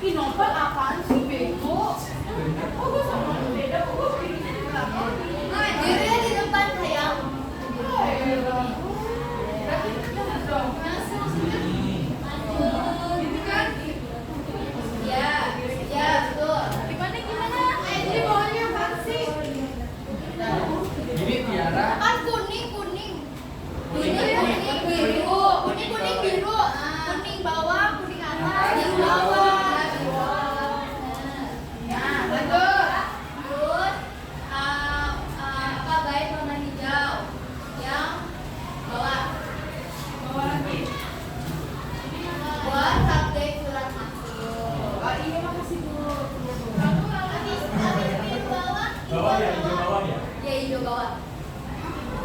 Ih, novel apaan sih, bego? Oh, gue sama beda, gue pilih di belakang. Dirinya di depan sayang. Berarti kita dong. Gitu kan? Ya, ya betul. Gimana gimana? Ini bawahnya apaan sih? Ini Tiara. Kan kuning kuning. Kuning biru. Kuning kuning biru. Kuning bawah, kuning atas, yang bawah. Nah, lanjut. Terus apa baik warna hijau yang bawah. Bawa lagi. Buat subjek surat masuk. Oh, iya makasih Bu. Habis yang bawah. Bawah ya, hijau bawah ya. Ya hijau bawah.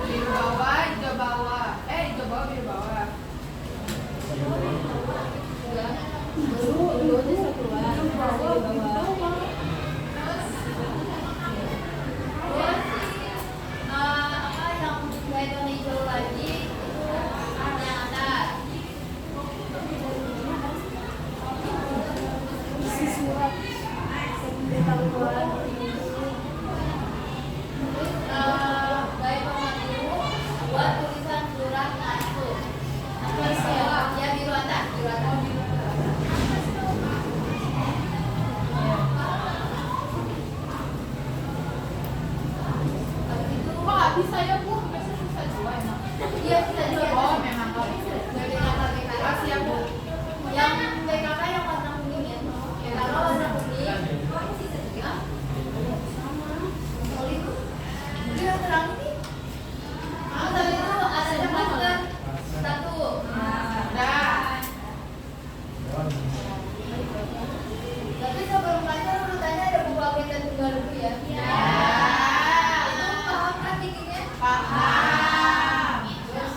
Biru bawah, hijau bawah. Hijau bawah, biru bawah. Terus apa yang baik warna hijau lagi yang atas. Baik warna biru buat tulisan surat masuk. Ya biru atas, biru atas. Habis itu Kok nggak bisa ya Bu? Biasanya bisa juga emang. iya bisa juga. Oh, memang nggak bisa. Dari kata BKK. Makasih ya Bu. Yang BKK yang warna kuning ya. Kalau warna kuning, ya. Kalau itu, dia terang ini. Kalau itu ada chapter satu. Dah. Tapi sebelum belajar urutannya ada buku agenda tunggal dulu ya. Ya. Itu paham kan bikinnya? Paham. Terus,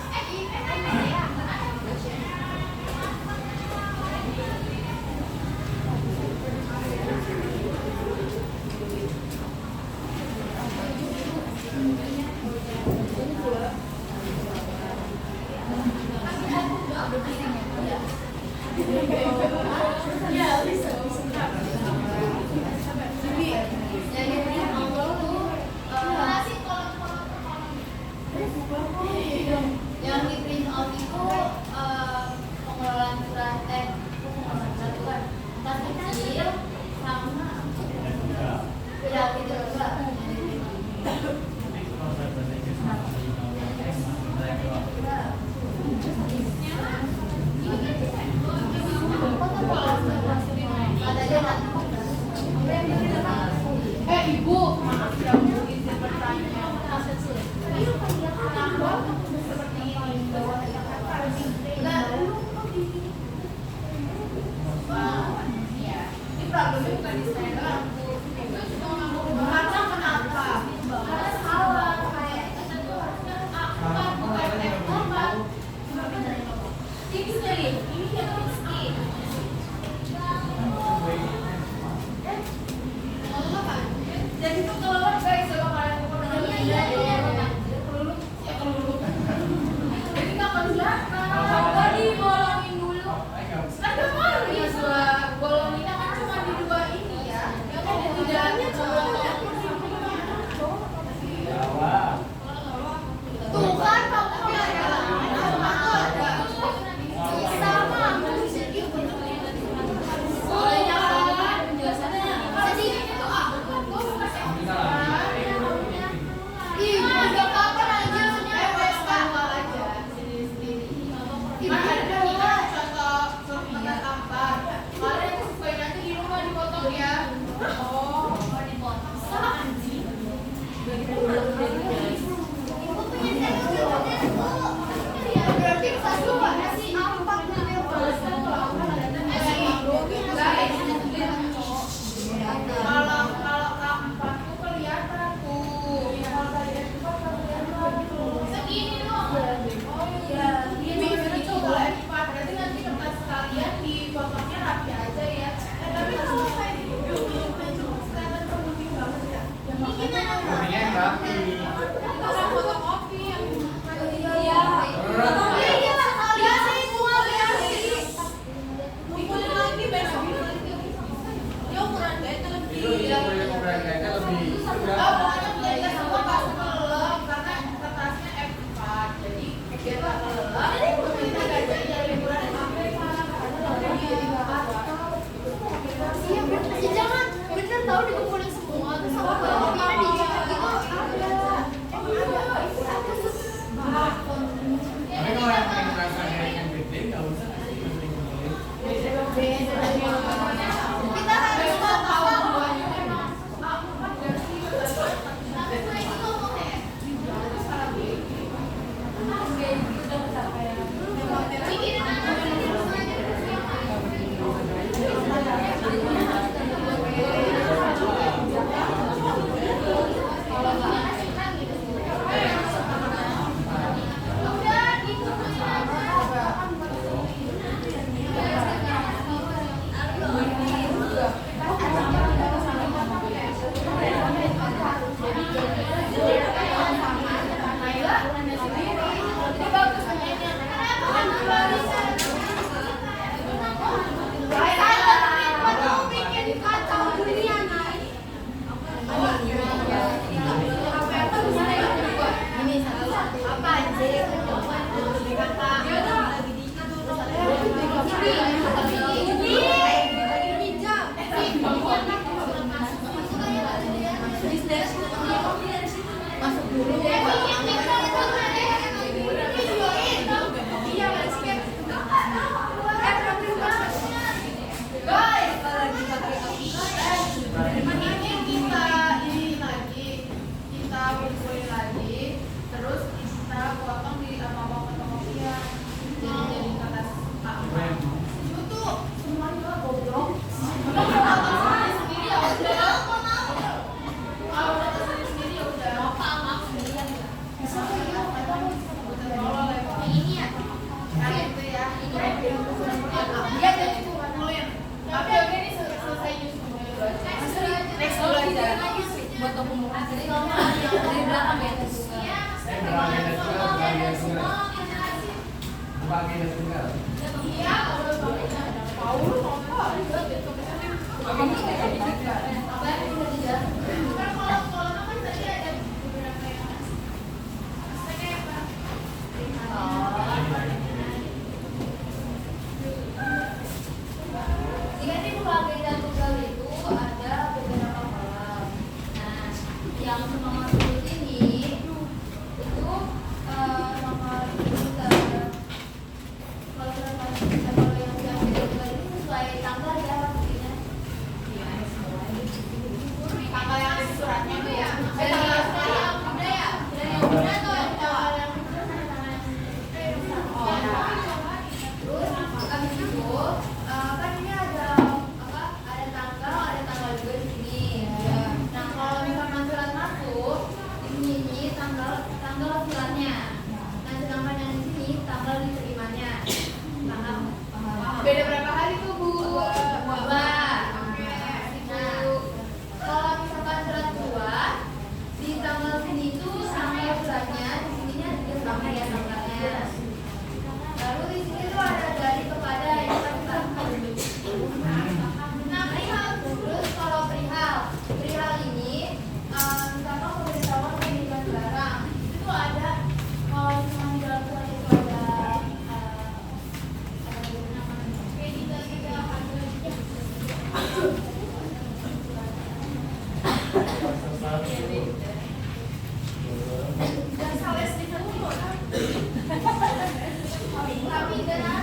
yang diberi Allah tuh yang di print out itu pengelolaan surat surat tas kecil sama beda itu juga Ibu, maaf ya Bu, izin bertanya. Kenapa seperti ini? Iya. Ini problemnya bukan di saya doang, Bu. Itu juga nggak mau baca kenapa? Karena salah kayak kita tuh harusnya bukan apa? Tipsnya ini yang miskin. Jadi itu kelelep guys, coba kalian ukur dengan kelelep, ya kelelep. Jadi nggak kelihatan. Oh, dibolongin dulu. Kan udah malu ya dua bolonginnya kan cuma di dua ini ya. Yang ada di dalamnya cuma tuh kan kamu nggak ada. Sama.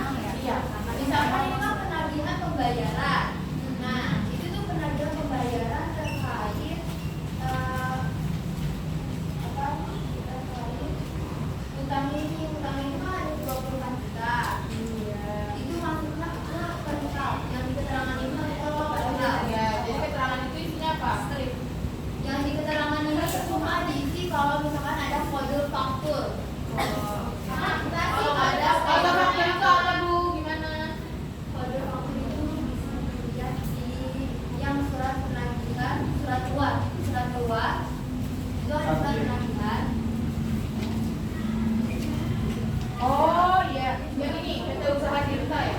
Tapi misalkan ini kan penagihan pembayaran. Nah, itu tuh penagihan pembayaran terkait utang ini kan ada 24 juta. Itu masuknya ke perihal yang di keterangan ini atau perihal. Ya, jadi keterangan itu isinya apa? Yang di keterangan ini cuma diisi kalau misalkan ada kode faktur. Karena kita sih Kalau ada ada faktur itu apa Bu? Gimana? kode faktur itu bisa dilihat di yang surat penagihan, surat keluar itu ada surat penagihan. Oh iya, yang ini PT Usaha Tirta ya?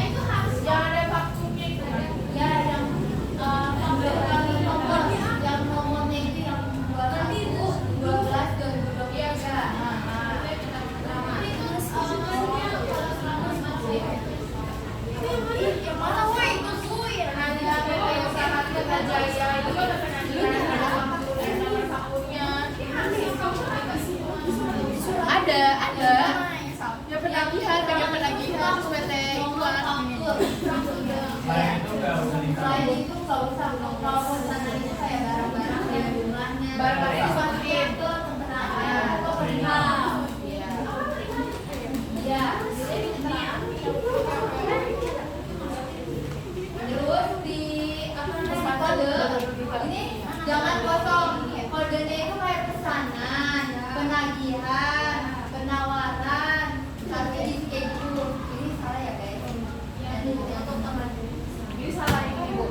Itu harus Yang ada fakturnya itu kan? ya yang nomor yang nomornya itu yang 12 Iya, enggak. yang mana woi itu woi Penagihan PT Usaha Tirta Jaya itu kan ada penagihan ada faktur dan nomor fakturnya. Ada. Ya penagihan, bagian penagihan terus PT itu faktur. Selain itu nggak usah kalau pesanan itu kayak barang-barang kayak jumlahnya. Barang-barang itu masukin. Itu penagihan atau perihal. Iya. Ya. Terus di apa namanya kode ini jangan kosong. Kodenya itu kayak pesanan, penagihan, penawaran, harusnya di schedule. Ini salah ya guys. Jadi untuk teman. Ini salah ini Bu.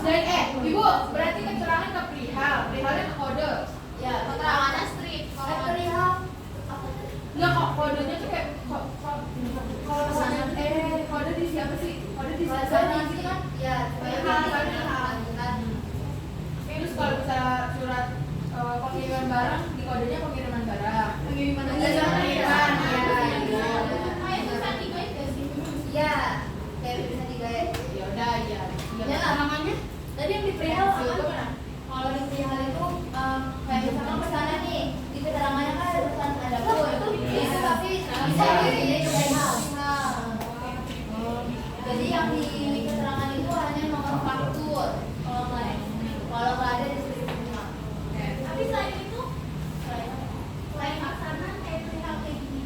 Dan Ibu, berarti keterangan ke perihal, perihalnya ke kode. Ya, keterangannya strip. Perihal Enggak kok, kodenya tuh kayak kalau pesanan kode di siapa sih? Kode di siapa Bahasa sih? itu kan ya Perihal. Terus kalau bisa surat pengiriman barang, di kodenya pengiriman barang. Pengiriman pengiriman. ya kayak bisa digaya. Ya udah ya. Ya lah. Namanya? Tadi yang di perihal Itu apa? mana? Kalau di perihal itu kayak misalkan pesanan nih, di keterangannya kan ada pesan ada pun. Itu tapi bisa jadi perihal. Jadi yang di keterangan itu hanya nomor faktur. Kalau nggak ada di perihal. Tapi selain itu, selain makanan kayak perihal kayak gini.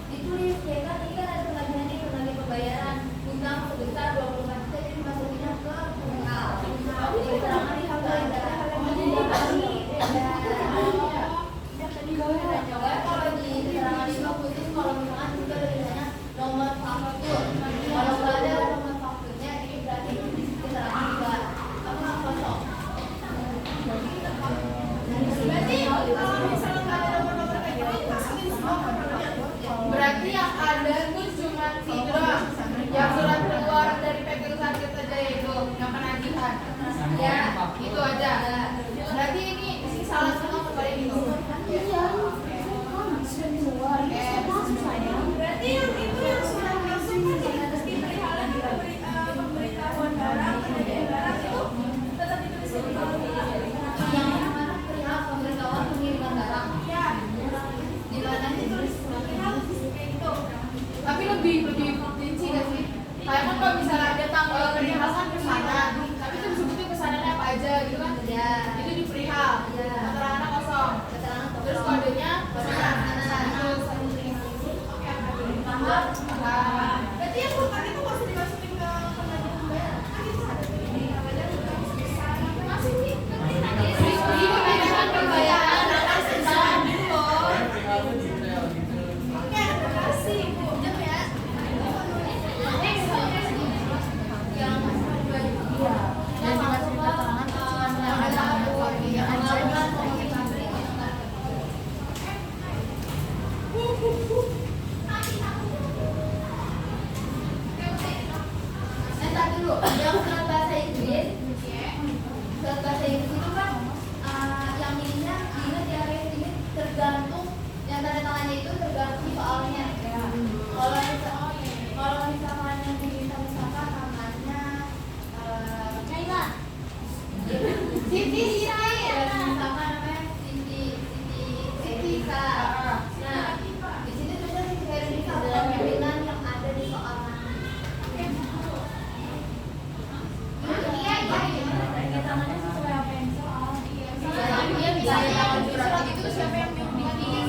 Ditulis ya kan ini kan ada penagihan nih penagih pembayaran utang sebesar 24 juta jadi masukinnya ke perihal. Di keterangan di coba kalau di keterangan itu khusus kalau misalkan juga ada tulisannya nomor faktur. Kalau nggak ada nomor fakturnya ini berarti di keterangan juga apa kosong. Berarti kalau misalnya nggak ada nomor-nomor kayak gitu masukin semua nomornya. Berarti yang ada tuh cuma si doang. Yang surat keluar dari PT Usaha Tirta Jaya itu, yang penagihan. Ya, Itu aja. Berarti ini salah semua kepada itu. Berarti yang itu yang sudah masuk kan di perihalan di pemberitahuan barang, penagihan barang itu tetap ditulis di bawah. yang mana perihal pemberitahuan pengiriman barang. Ya, Di mana ditulis perihal kayak gitu. Tapi lebih rinci gak sih? Kayak kan kalau misalnya ada tanggal perihal kan pesanan, tapi itu disebutnya pesanannya apa aja gitu kan? ya Itu di perihal. Iya. Keterangannya kosong. keterangan Terus kosong. kodenya pesanan. Terus Paham? Berarti yang bukan itu masih dimasukin ke penagihan pembayaran. Kan itu ada di namanya juga sebesar masukin ke di penagihan pembayaran ada pesanan gitu loh. Oke, terima kasih Bu. Jam ya. Yang masuk dua Iya. yang masuk ke yang ada pengiriman pengiriman. surat itu siapa yang bikin?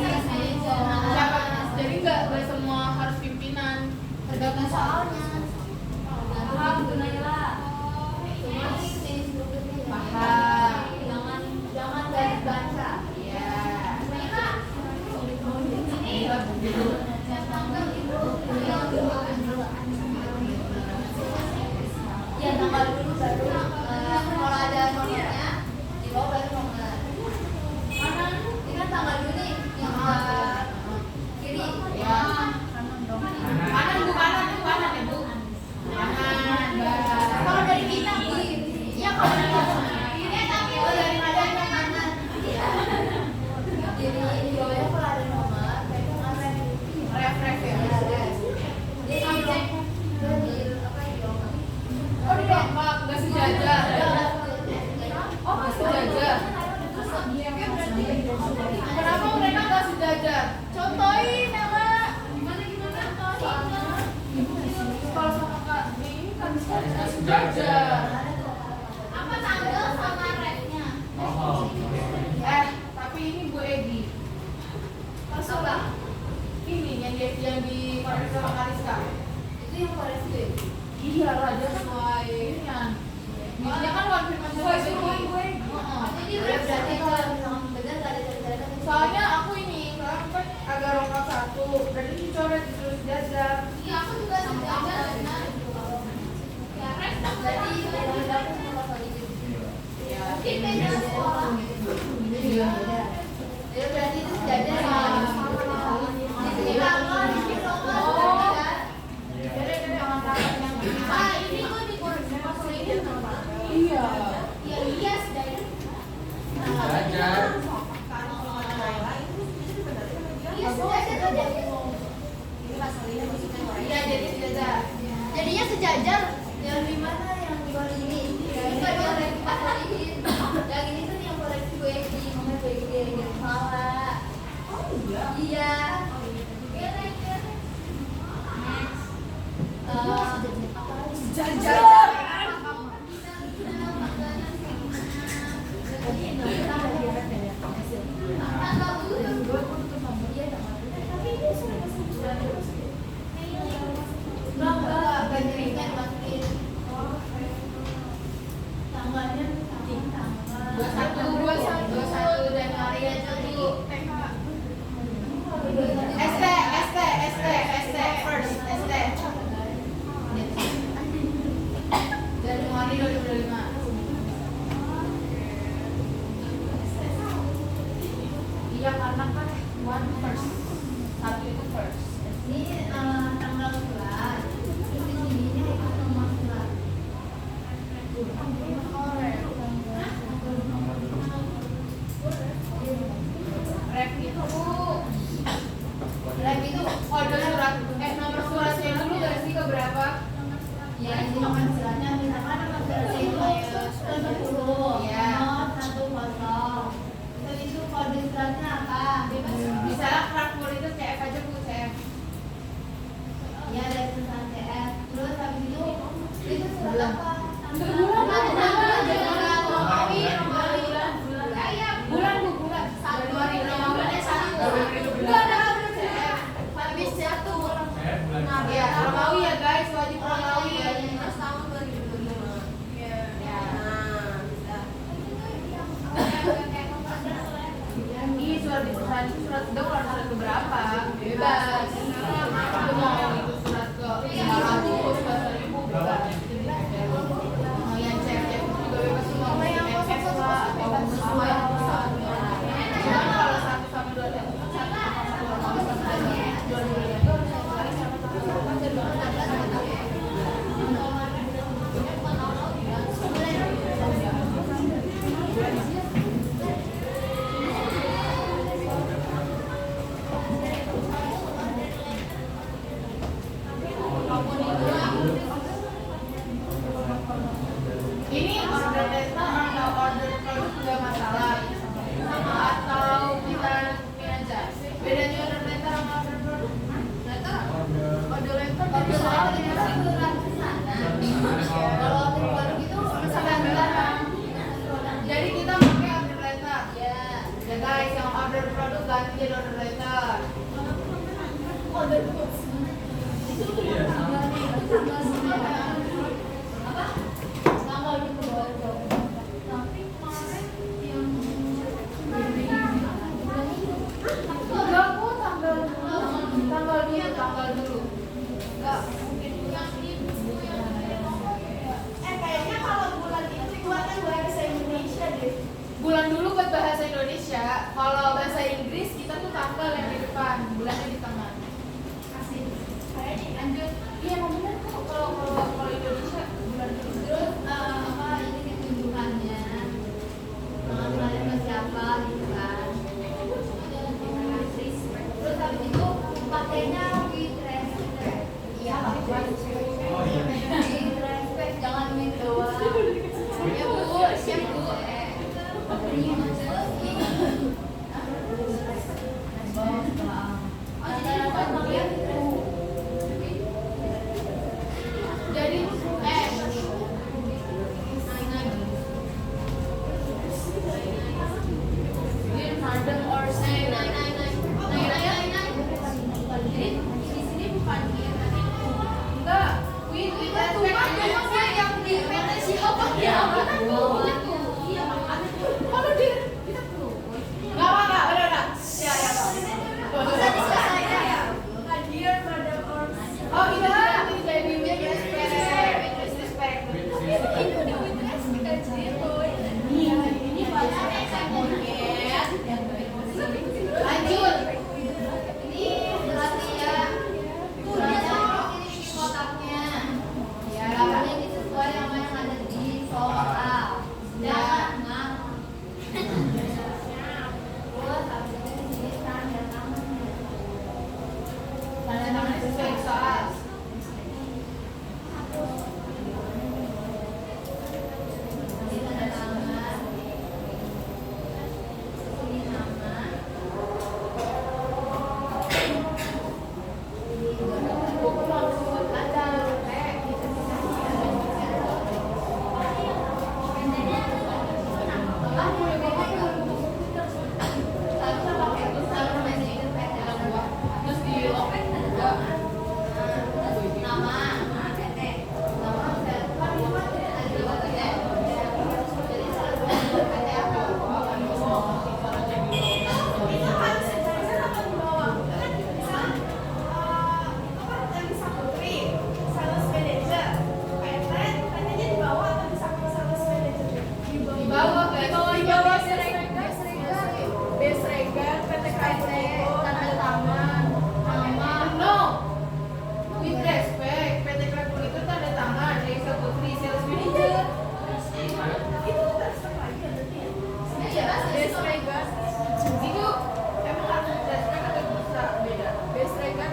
Siapa? Jadi nggak semua harus pimpinan, tergantung soalnya. Paham, Bu Naila. Paham. Jangan garis baca. Iya. Ya tanggal dulu baru kalau ada nomornya di bawah baru nomor. Mana? Ini kan tanggal dulu nih yang kiri. Ya. Kanan Bu, kanan Bu, kanan ya Bu. Kanan. Kalau dari kita kiri. Iya kalau dari Ini tapi dari madanya kanan. Jadi di bawahnya kalau ada nomor, itu ngarep. ref ya. Jadi apa ya? Oh di dompak, nggak sejajar. Oh nggak sejajar. Kenapa mereka nggak sejajar? Contohin ya Mbak. Gimana? Kalau sama Kak ini kan nggak sejajar. Apa tanggal sama refnya? Tapi ini Bu Edi. Apa? Ini yang di koreksi sama Kariska. Itu yang koreksi. Iya lah, dia sesuai ini kan. Dia kan one print masih Jadi berarti kalau misalkan benar nggak ada cara-cara. Soalnya aku ini kan agak rongkap satu, berarti dicoret disuruh sejajar. Iya, aku juga sejajar benar. Ya, ref berarti dari dapur sama pasal itu. Iya. Mungkin beda sekolah. Iya. Ya berarti itu sejajar ya. Di sini tanggal, di sini nomor, berarti kan? Ah, ini kok dikoreksi pasal ini kenapa? Iya. Ya iya sejajar. Sejajar. Iya sejajar aja. Iya, jadi sejajar. Jadinya sejajar. Yang di mana yang di bawah ini? Bukan yang koreksi pasal ini. Yang ini tuh yang koreksi gue di nomor gue di salah. Oh iya. Iya. Sejajar. Januari aja dulu. ST first, ST. Januari 2025. Iya karena kan one first, satu itu first. Ini tanggal bulan. Terus di sininya itu nomor bulan. Ref itu kode surat, nomor suratnya dulu gak sih ke berapa? Ya ini nomor suratnya misalkan nomor suratnya itu 10. Iya. Nomor 10. Terus itu kode suratnya apa? Misalnya Frankfurt itu CF aja Bu, CF. Ya dari perusahaan TF. Terus habis itu surat apa? Bulan Bu, bulan. Januari, bulannya 1. Enggak ada CF. Habis 1. Ya, Romawi ya guys, wajib Romawi. Tahun 2025. Ya. Ini surat di perusahaan itu surat sedang kalau surat ke berapa? Bebas. Itu mau itu surat ke 500, ke 1000 bebas. Mau yang CF itu juga bebas semua. Mau yang CF lah atau sesuai perusahaan. Cuma kalau 1 sama 2 itu 1 sama 2. ganti jadi order letter. Iya, sama. Apa? Tanggal gitu baru. Tapi kemarin yang enggak kok tanggal dulu. Enggak mungkin yang itu yang Kayaknya kalau bulan itu buatan bahasa Indonesia deh. Bulan dulu buat bahasa Indonesia, kalau bahasa Inggris kita tuh tanggal yang di depan, bulannya di tengah. Kasih. Kayaknya Lanjut. Iya, emang bener kok kalau Indonesia bulan dulu. terus apa ini tunjukannya pengambilannya ke siapa gitu kan. Terus habis itu pakainya with respect. Iya, Oh iya. with respect, jangan with doang. Ya bu, siap bu. Jadi Dear madam or say enggak, with respect yang di PT siapa ya? Kalau dia kita perlu. Enggak apa-apa, udah. Ya, Pak. Dear Madam or Oh iya, jadi with respect. ini bahasa monyet. Lanjut. Ini berarti ya. Ini kotaknya. Ya, ini sesuai sama yang ada di soal. Jangan ngarang. Terus habis itu di sini tanda tangannya. Tanda tangan sesuai soal. Ini tanda tangan. Ini nama. Terus di open juga. Itu harus supervisor atau di bawah? Kan bisa yang bisa putri, sales manager, pepret, katanya di bawah atau bisa sales manager? Di bawah guys. Di bawah Base Regan, PT Kaito, tanda tangan, nama, No. With respect, PT Krakul itu tanda tangan dari Putri Sales Manager. itu transfer lagi ya berarti ya? iya Base Regan, Itu emang harus respect atau bisa beda? Base Regan,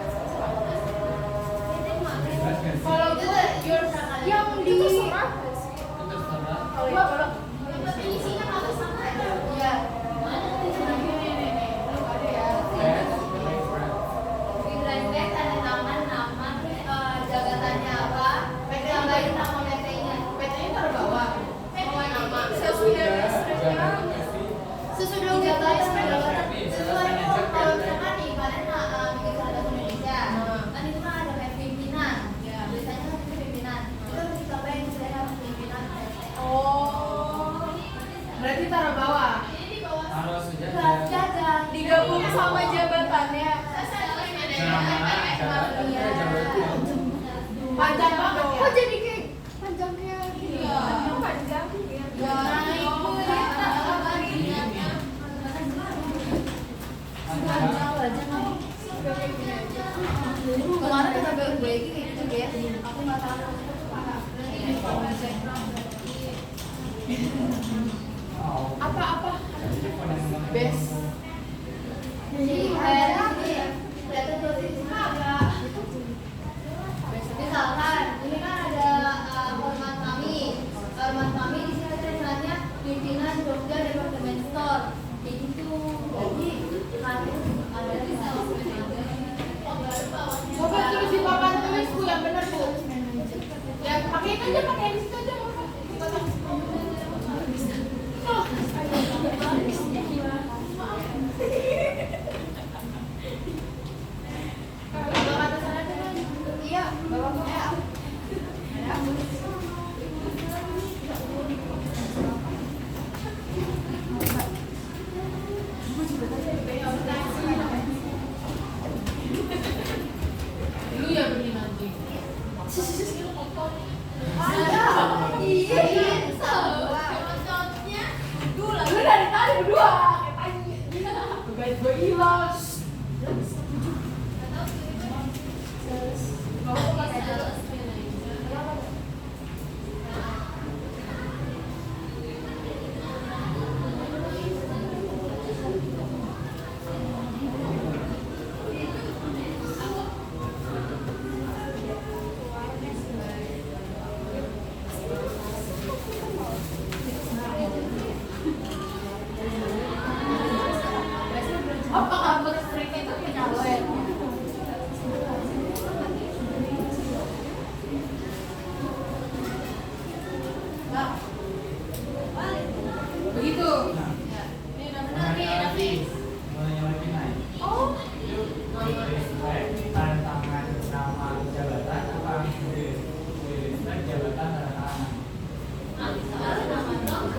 Kalau itu your yang di itu terserah nggak sih? Itu terserah. Kalau ya kalau isinya harus sama ya. Iya. belum ada ya. Best reference. With respect, tanda tangan, nama, jabatannya apa, tambahin nama PT-nya. PT-nya taruh bawah. Bawa nama. sesudah Base Regan, Jangan kasih. Sesudah jabatan, sesuai kalau misalkan nih kalian bikin seragam Indonesia, kan itu kan ada kayak pimpinan. Biasanya kan itu pimpinan. Itu harus ditambahin misalnya harus pimpinan. Berarti taruh bawah. Ini di bawah. Taruh saja. Jaga. digabung sama jabatannya. Panjang banget ya. Kok jadi kayak panjang kayak gini? Iya. Panjang ya. Naik berita apa Ini. Kemarin kita gue kayak gitu ya. Aku nggak tahu. Apa? Best. Jadi kayak ini kelihatan posisi agak. Misalkan ini kan ada hormat kami di sini ada tulisannya pimpinan Jogja Departemen Store kayak gitu. Jadi ada di sales manager. Coba tulis di papan tulis Bu yang benar Bu. Ya pakai aja pakai di situ aja. berdua katanya. Guys, gue hilang. Apa kabar street itu penyalur? Nah, begitu. Ini udah benar nih, Nafis. Oh, Tantangan nama jabatan apa? Jabatan anak-anak.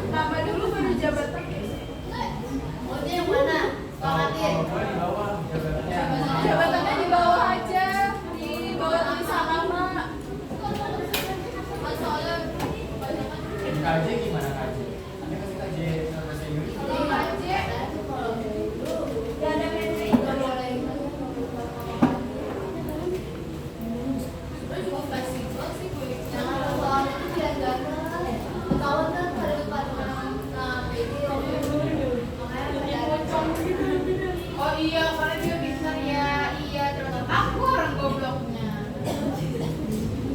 Nama dulu baru jabatan. Oh, ini yang mana? Bangatin. Kalau di bawah jabatannya. Jabatannya di bawah aja, di bawah tulisan nama. Soalnya KJ gimana KJ? Anda kasih KJ bahasa Inggris. Di aja. Gak ada memory. nggak boleh. Jangan soalnya itu dia nggak ketahuan kan pada depan PD makanya oh iya, karena dia pintar ya. Iya, terus aku orang gobloknya.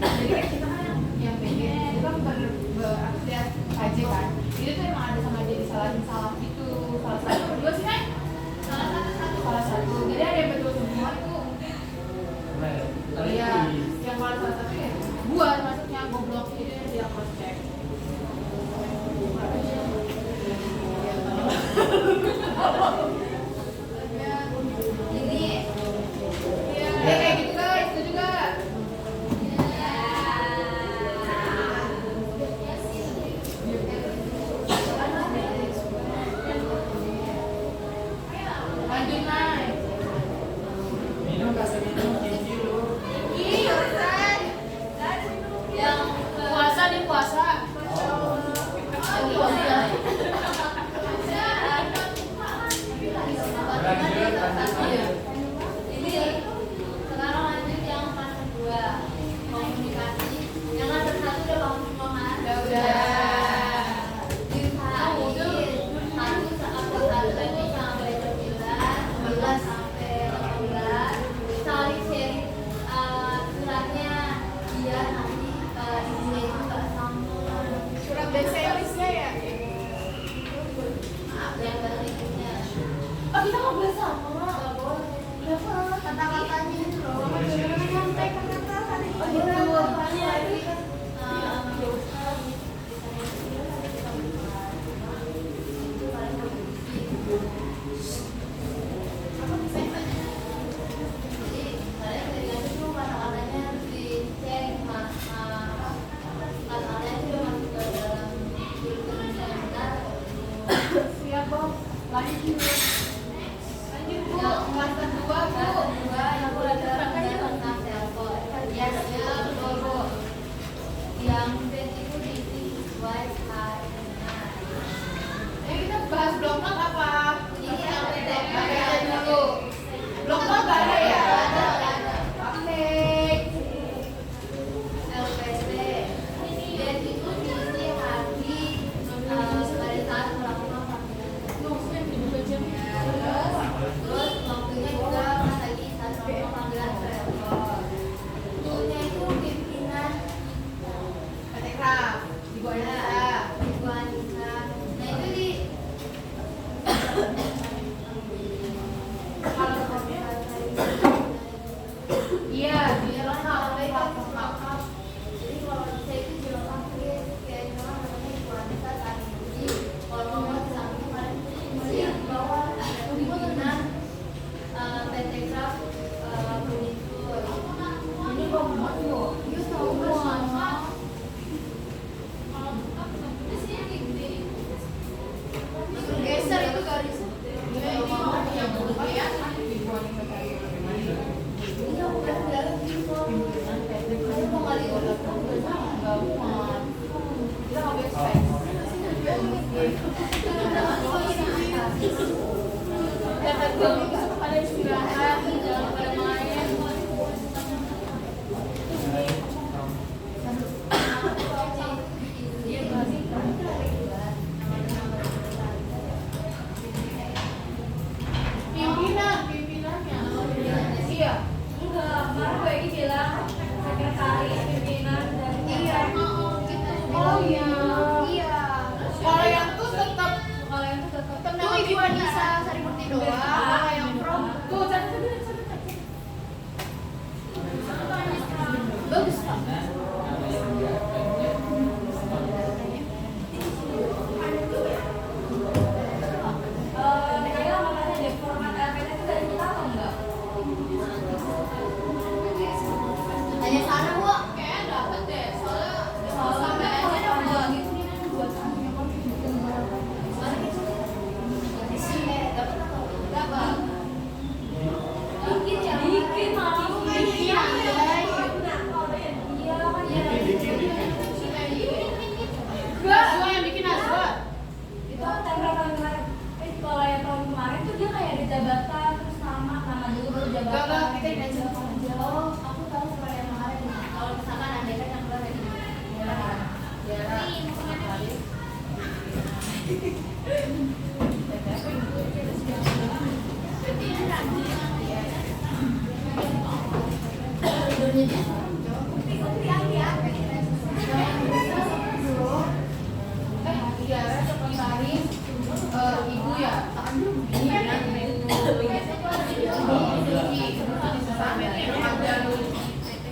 Jadi kan kita kan yang pengen itu kan berarti KJ kan. Itu tuh emang ada sama dia disalahin salah gitu. Salah satu berdua sih kan? Salah satu. Jadi ada yang betul semua itu. Oh iya, yang salah satu ya buat masuknya goblok ini dia cross check. ini Ya kayak gitu guys, itu juga. Lanjut naik. Minum kasih minum gigi lu. Iya, Ren. yang Puasa di puasa. ini sekarang lanjut yang kelas kedua komunikasi yang kelas satu udah bangun semua kan Udah. diusahain satu satu ini sampai 9 sampai 18 saling sharing suratnya biar nanti isinya itu nggak sama Surat desainnya ya. yang berikutnya Oh, kita nggak boleh sama. nggak boleh kata-katanya itu loh Sampai kata hari oh ini. gitu Siap, Bang. Lanjut. Lanjut Bu, kelas kedua Bu. yang itu diisi sesuai harinya. Kita bahas bloknot apa? Ini yang Pakai dulu. Bloknot nggak ada ya? Oke. LPC dan itu diisi hari pada saat melakukan vaksinasi. Terus waktunya juga pas lagi saat melakukan panggilan telepon. Dulunya itu pimpinan PT Kraf. Ibu Anissa. Ibu Anissa. Nah itu di kalau Iya, dia lengkap. jadi kalau bisa itu dilengkapi kayak misalnya namanya Ibu Anissa saat ini kalau mau di samping paling di bawah ada pimpinan PT Kraf Unitur. Ini kok muat loh. Iya semua. Geser itu garisnya. Ini mau yang berlebihan. Ibu Anissa kayak Ini aku udah dalam info. Aku mau kali ini nggak muat. Kita nggak boleh spek. Dapat gue pada istirahat, jangan pada main. Pimpinannya. Iya. Enggak, kemarin gue ini bilang sekretaris, pimpinan, dan Iya, gitu. Oh iya. Iya. Kalau yang tuh tetap Tetap nama Ibu Anissa Sarimurti doang. Kalau yang from tuh catat. bagus Pak. Kayaknya makanya deh format LPT itu dari kita atau enggak? Tanya sana, Bu. Kayaknya dapat deh. Soalnya Sampai aja ada gitu. Dapat. Dikit ya? Dikit mau. Iya, Iya kan ya. Azwa yang bikin Azwa. Itu template tahun kemarin. Kalau yang tahun kemarin tuh dia kayak ada jabatan, terus nama dulu baru jabatan. Gak, kita ini aja. Oh, aku tahu kalau yang kemarin. Kalau misalkan ada kan yang keluar dari Ibu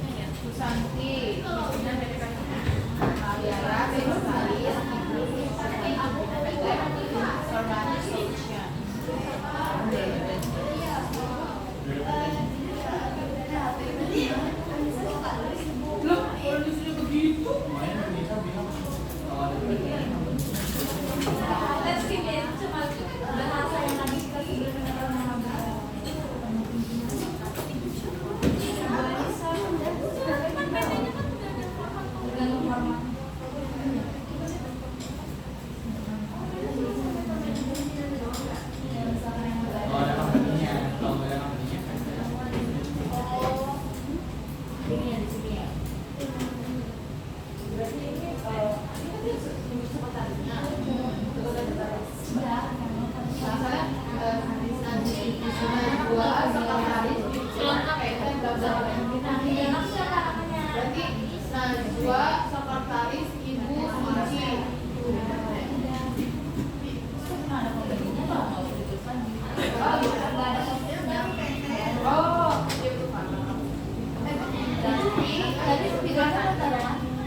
ya. Susanti, Aliara, Sekretaris, Loh, kalau disuruh begitu? Kemarin Nisa bilang kalau ada Tes ini cuma bahasa yang lagi kita sebelumnya nama tergantung format. kalau ada company-nya, kalau nggak ada company-nya kan Ini yang di sini ya. Berarti ini Berarti Najwa, Sekretaris, Ibu, Suci. Oh, iya bukan.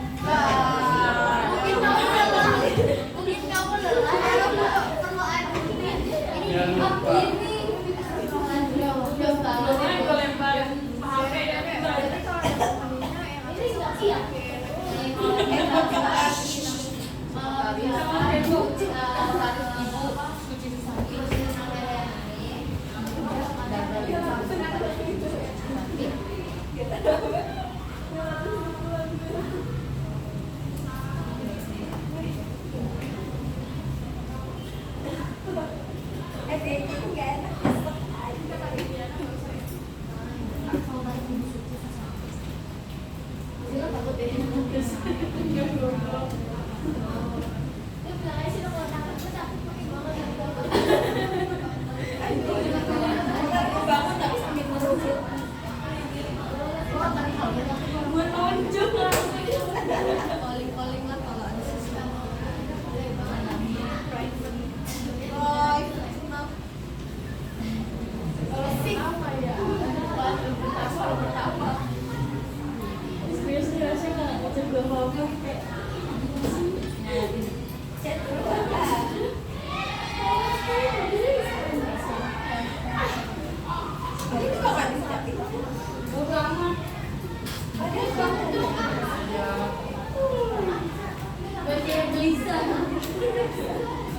Calling lah kalau ada sesuatu.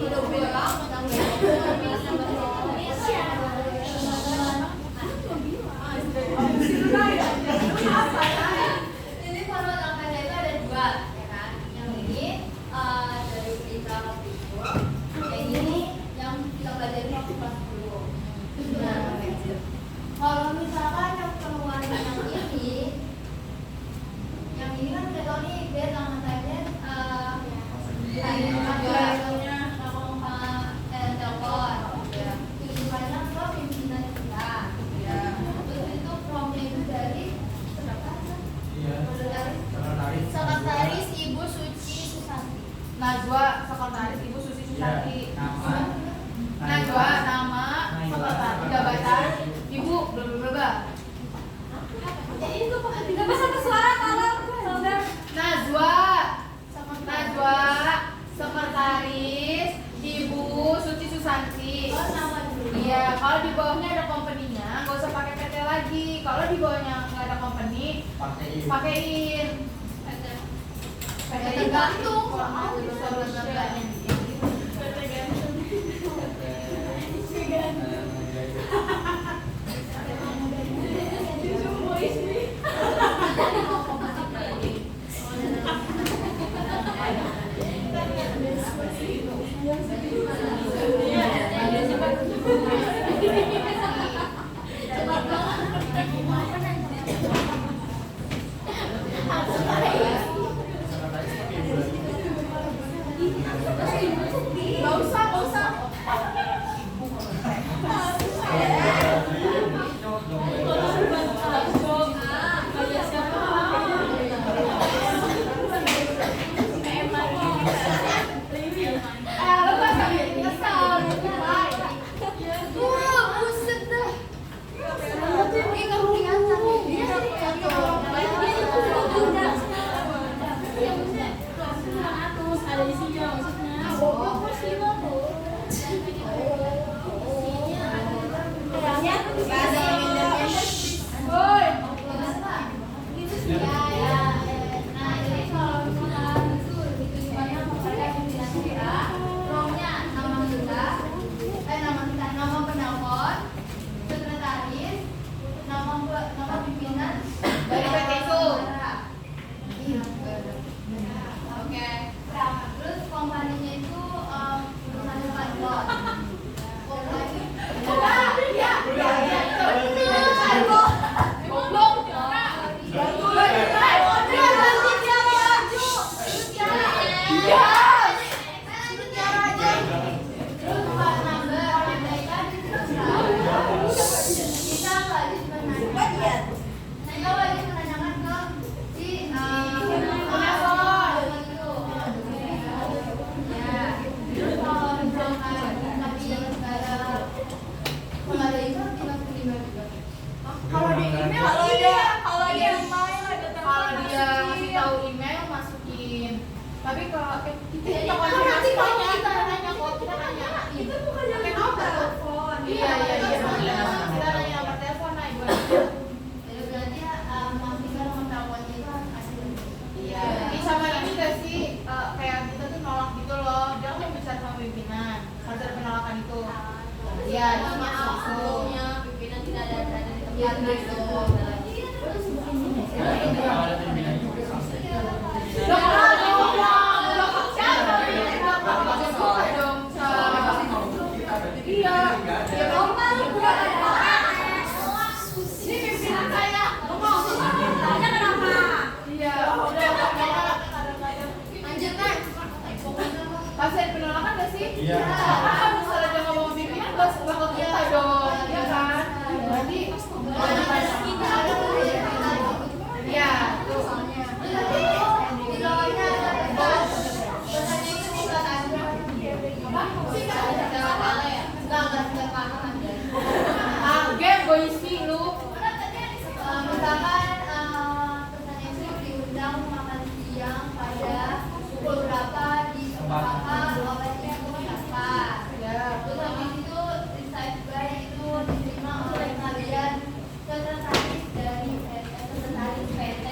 Jadi format angkanya itu ada dua, ya kan? Yang ini dari berita Kominfo, yang ini yang kita pelajari waktu kelas 10. Nah, kalau misalkan yang pengeluaran yang ini kan udah tau nih dia angkatannya telepon, tujuannya ke pimpinan kita. Terus itu promnya itu dari Sekretaris Ibu Suci Susanti. Najwa, sekretaris Ibu Suci Susanti. Najwa, nama, sekretaris, jabatan, Ibu, blablabla. Jadi itu tidak bisa bersuara kalau Najwa, sekretaris Ibu Suci Susanti. Iya, kalau di bawahnya ada company-nya, nggak usah pakai PT lagi. Kalau di bawahnya nggak ada company, pakein. PT gantung. nggak usah. Ada di sini maksudnya. Terus kompaninya itu perusahaan kantor. Kompani. Kalau di email Kalau dia main ada kalau dia ngasih tahu email masukin. Tapi kalau kita Jadi kalau kalau nanti kalau nanya kita nanya kok kita nanya itu bukannya pakai nomor nomor. telepon. Iya kita nanya nomor telepon nah ibu. Jadi berarti memastikan nomor teleponnya itu harus asli. Iya. Ini sama ini gak sih kayak kita tuh nolak gitu loh. Dia mau bicara sama pimpinan. Harus ada penolakan itu. Iya, itu masuk. Sebelumnya pimpinan tidak ada di Iya, tempat gitu. Iya, ya normal bukan ada. Ini pimpinan saya ngomong. Tanya kenapa? Iya, udah Lanjut kan? pasti ada penolakan gak sih? Iya. Kan misalnya dia ngomong pimpinan gak bakal kita dong, iya kan? Berarti iya, tuh soalnya. Di bawahnya ada bos. Bosnya itu tingkat aja. Apa? Tingkat apa ya? Enggak tingkat apa aja. Game boy isi lu. Misalkan pesan itu diundang makan siang pada pukul berapa di tempat apa oleh pukul berapa. Ya. Terus habis itu decide by itu diterima oleh kalian sekretaris dari sekretaris PT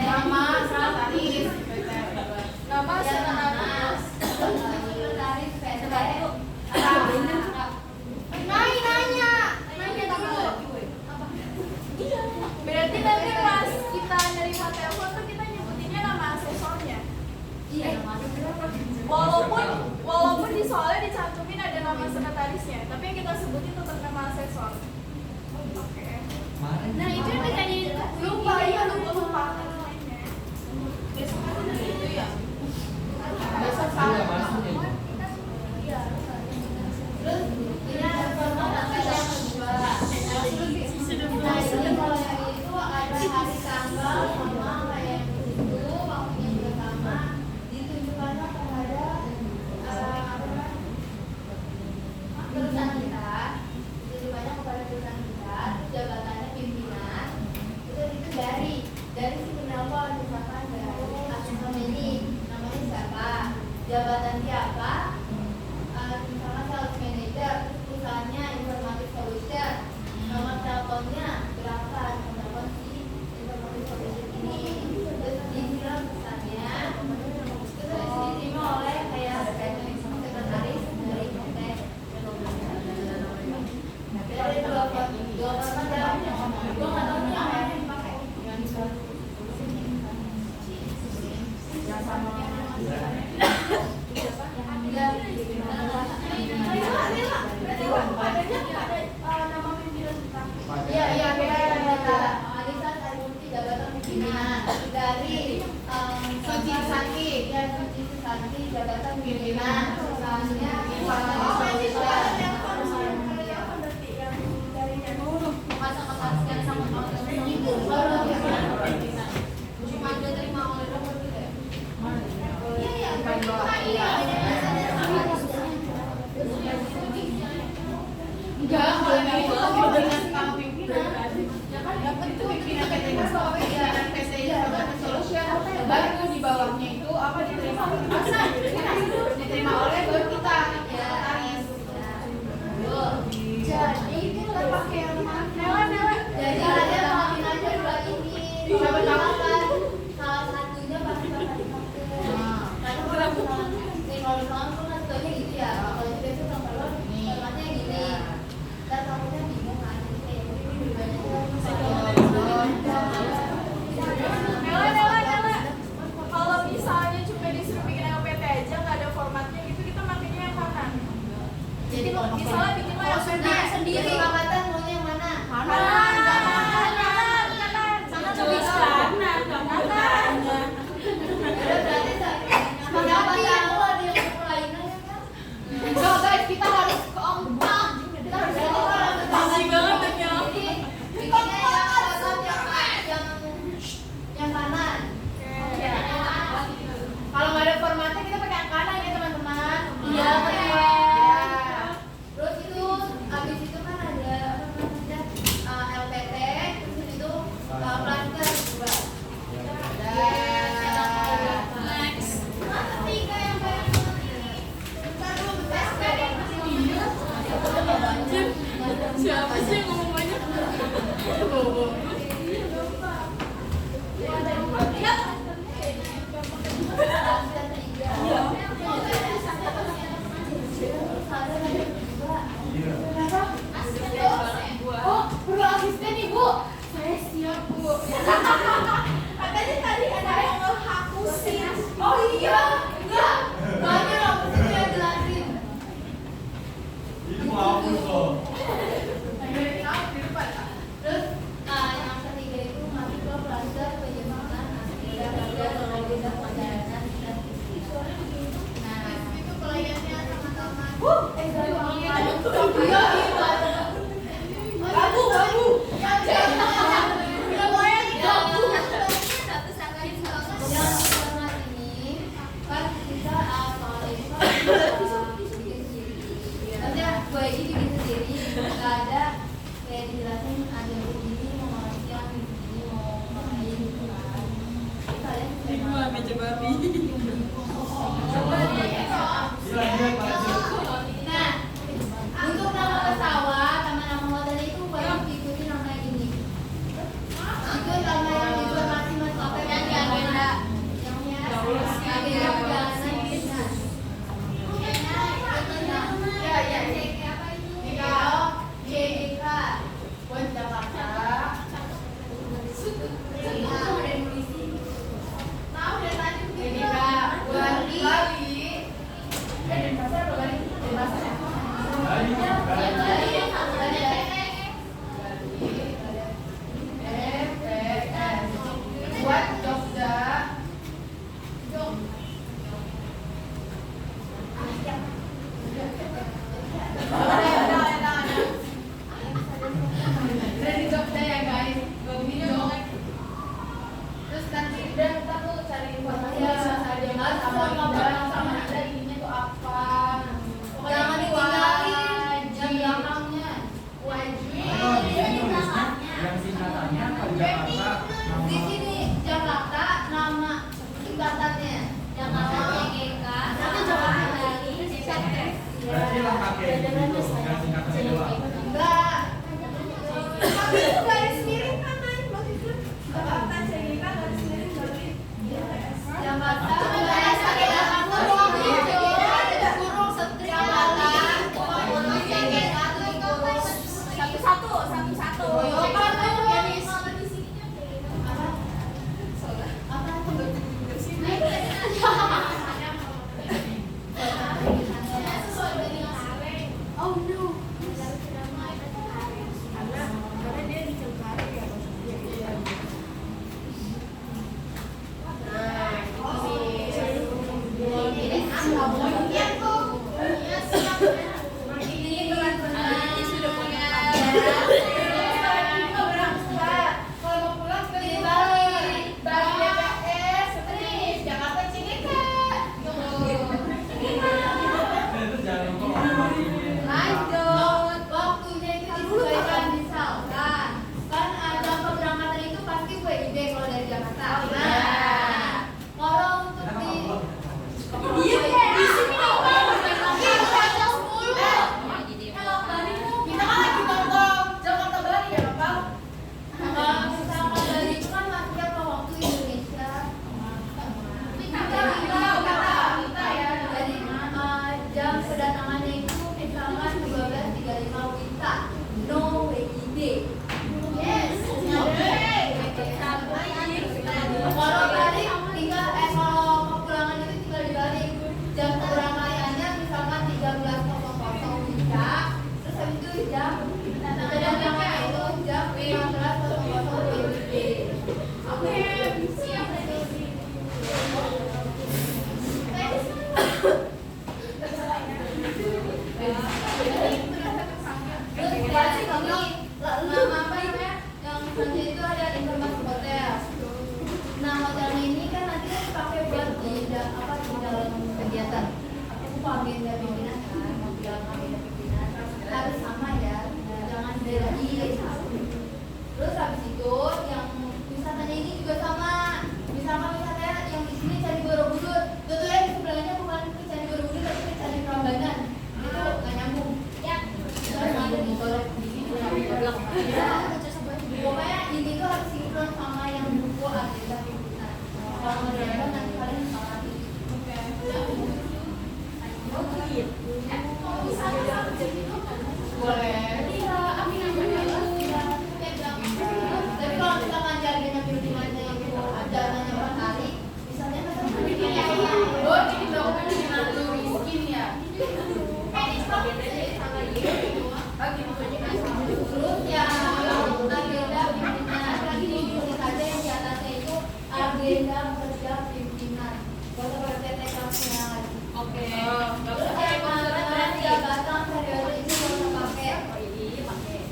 harusnya, tapi yang kita sebut itu terkena sensor. Oke. Kemarin. Nah, itu yang ditanyain Lupa ya, lupa. Besok kan udah gitu ya. Besok Iya, sama. maksudnya itu. Iya. Terus ini ada format yang kedua. Nah, ini kalau yang itu ada hari tanggal sama kayak yang itu, waktunya juga sama. Ditunjukkannya kepada perusahaan kita. Ditunjukkannya kepada perusahaan kita. Terus jabatannya pimpinan. Terus itu dari si penelpon misalkan dari asisten ini namanya siapa, jabatan siapa. Misalkan sales manager, perusahaannya informatif solution, nomor teleponnya berapa, nomor telepon si informatif solution ini, terus disiram pesannya, terus diterima oleh kayak sekretaris dari PT. Dari dua format dalamnya, gue nggak tahu nih apa yang dipakai. Yang sama. Berarti padanya ada nama pimpinan kita. Iya, beda antara Alisa Sarimunti jabatan pimpinan dari Suci Santi, ya Suci Santi jabatan pimpinan perusahaannya informasi solution. Yang harus yang berarti yang dari yang Masa-masa sama itu cuma dia terima oleh dokter gitu ya. Iya, enggak, kalau yang itu kamu dengan kamu pimpinan. Ya kan, yang itu pimpinan PT kan bawa pimpinan PT jabatan solution. Baru di bawahnya itu apa diterima diterima oleh baru kita sekretaris. Jadi kita pakai yang mana? Jadi ada maafin aja dua ini. Siapa tahu kan salah satunya pasti bakal dipakai. Karena kalau misalkan pun satunya gitu ya. Kalau juga itu sama lo formatnya gini. Dan takutnya bingung kan. Jadi banyak Nela. Kalau misalnya cuma disuruh bikin yang PT aja nggak ada formatnya gitu, kita makainya yang kanan. jadi Misalnya bikin lo yang PT sendiri angkatan maunya yang mana? kanan. Sana tulis kanan. Udah berarti siapa yang lo ada yang lainnya ya kan? Enggak guys, kita harus kompak. Kita harus kompak. Pasti banget ya. Jadi bikinnya yang kanan. Kalau nggak ada formatnya kita pakai yang kanan ya teman-teman. Iya, kedua. Terus itu habis itu kan ada apa namanya LPT, terus itu plaster juga. Next. Ketiga yang paling penting. Bentar dulu, Siapa sih yang ngomong banyak? Oh, perlu asisten nih, Bu. Saya siap, Bu. Katanya tadi ada yang ngehapusin. Oh iya, enggak. Banyak loh, mesti saya jelasin. Itu mau hapus loh. Terus, yang ketiga itu masuk ke plaster penyembangan asli dan agenda pelayanan dan visi. Nah, itu pelayanannya sama-sama. Iya, gabu. Yang format ini kan kita bikin sendiri. Maksudnya gue ini bikin sendiri, nggak ada kayak dijelasin ada begini mau ngasih yang begini mau ngapain gitu kan. Jadi kalian Meja babi. Nah, untuk nama pesawat sama nama hotel itu wajib diikuti nama ini. Itu nama yang informasi maskapai yang di agenda. Agenda perjalanan bisnis. JIK, Jakarta. pakai gitu, nggak singkatannya doang. Enggak. Tapi itu garis miring kanan maksudnya. Jakarta Cendika garis miring berarti. Jakarta garis miring kurung hijau, kurung setri alam, Satu-satu. Oh no. Karena dia di Cengkareng ya maksudnya. Ini berat-berat sudah punya. Kalau mau pulang ke Di Bali. Bali DPS, Setris, Jakarta Cendika. Itu jangan lupa ngomongin. Lanjut, waktunya itu disesuaikan misalkan kan ada keberangkatan itu pasti WIB kalau dari Jakarta. Nah, kalau untuk di di sini apa? Jam 10. Kalau Bali kita kan lagi nonton Jakarta Bali ya Bang. Kalau misalkan dari itu kan masuknya ke waktu Indonesia. Kita ya. Jadi jam kedatangannya itu misalkan 12.35 WITA, no WIB. Yes. Kalau balik tinggal kalau kepulangan itu tinggal dibalik jam keberangkatannya misalkan 13.00 WITA, terus habis itu jam kedatangannya itu jam 15.00 WIB. Oke, siap. Terus balik kami nama apa namanya yang selanjutnya itu ada informasi hotel. Nah hotelnya ini kan nanti kan dipakai buat di dalam kegiatan. Aku agenda pimpinan kan, mau bilang agenda pimpinan harus sama ya, jangan beda Terus habis itu yang wisatanya ini juga sama. Misalkan wisatanya yang di sini Candi Borobudur, betulnya di sebelahnya bukan ke Candi Borobudur tapi ke Candi Prambanan. Itu nggak nyambung. Ya. Terus ada di Golek di sini. Pokoknya ini tuh harus sinkron sama yang buku agenda pimpinan. Kalau nggak sinkron nanti kalian salah. Boleh. Tapi kalau misalkan agenda pimpinannya itu acaranya per hari, misalnya kan Oh, jadi dong lu miskin ya. terus yang agenda pimpinan lagi ditulis aja yang di atasnya itu agenda kerja pimpinan. Gak usah pakai TK-nya lagi. Oke. Terus yang mana jabatan periode itu gak usah pakai.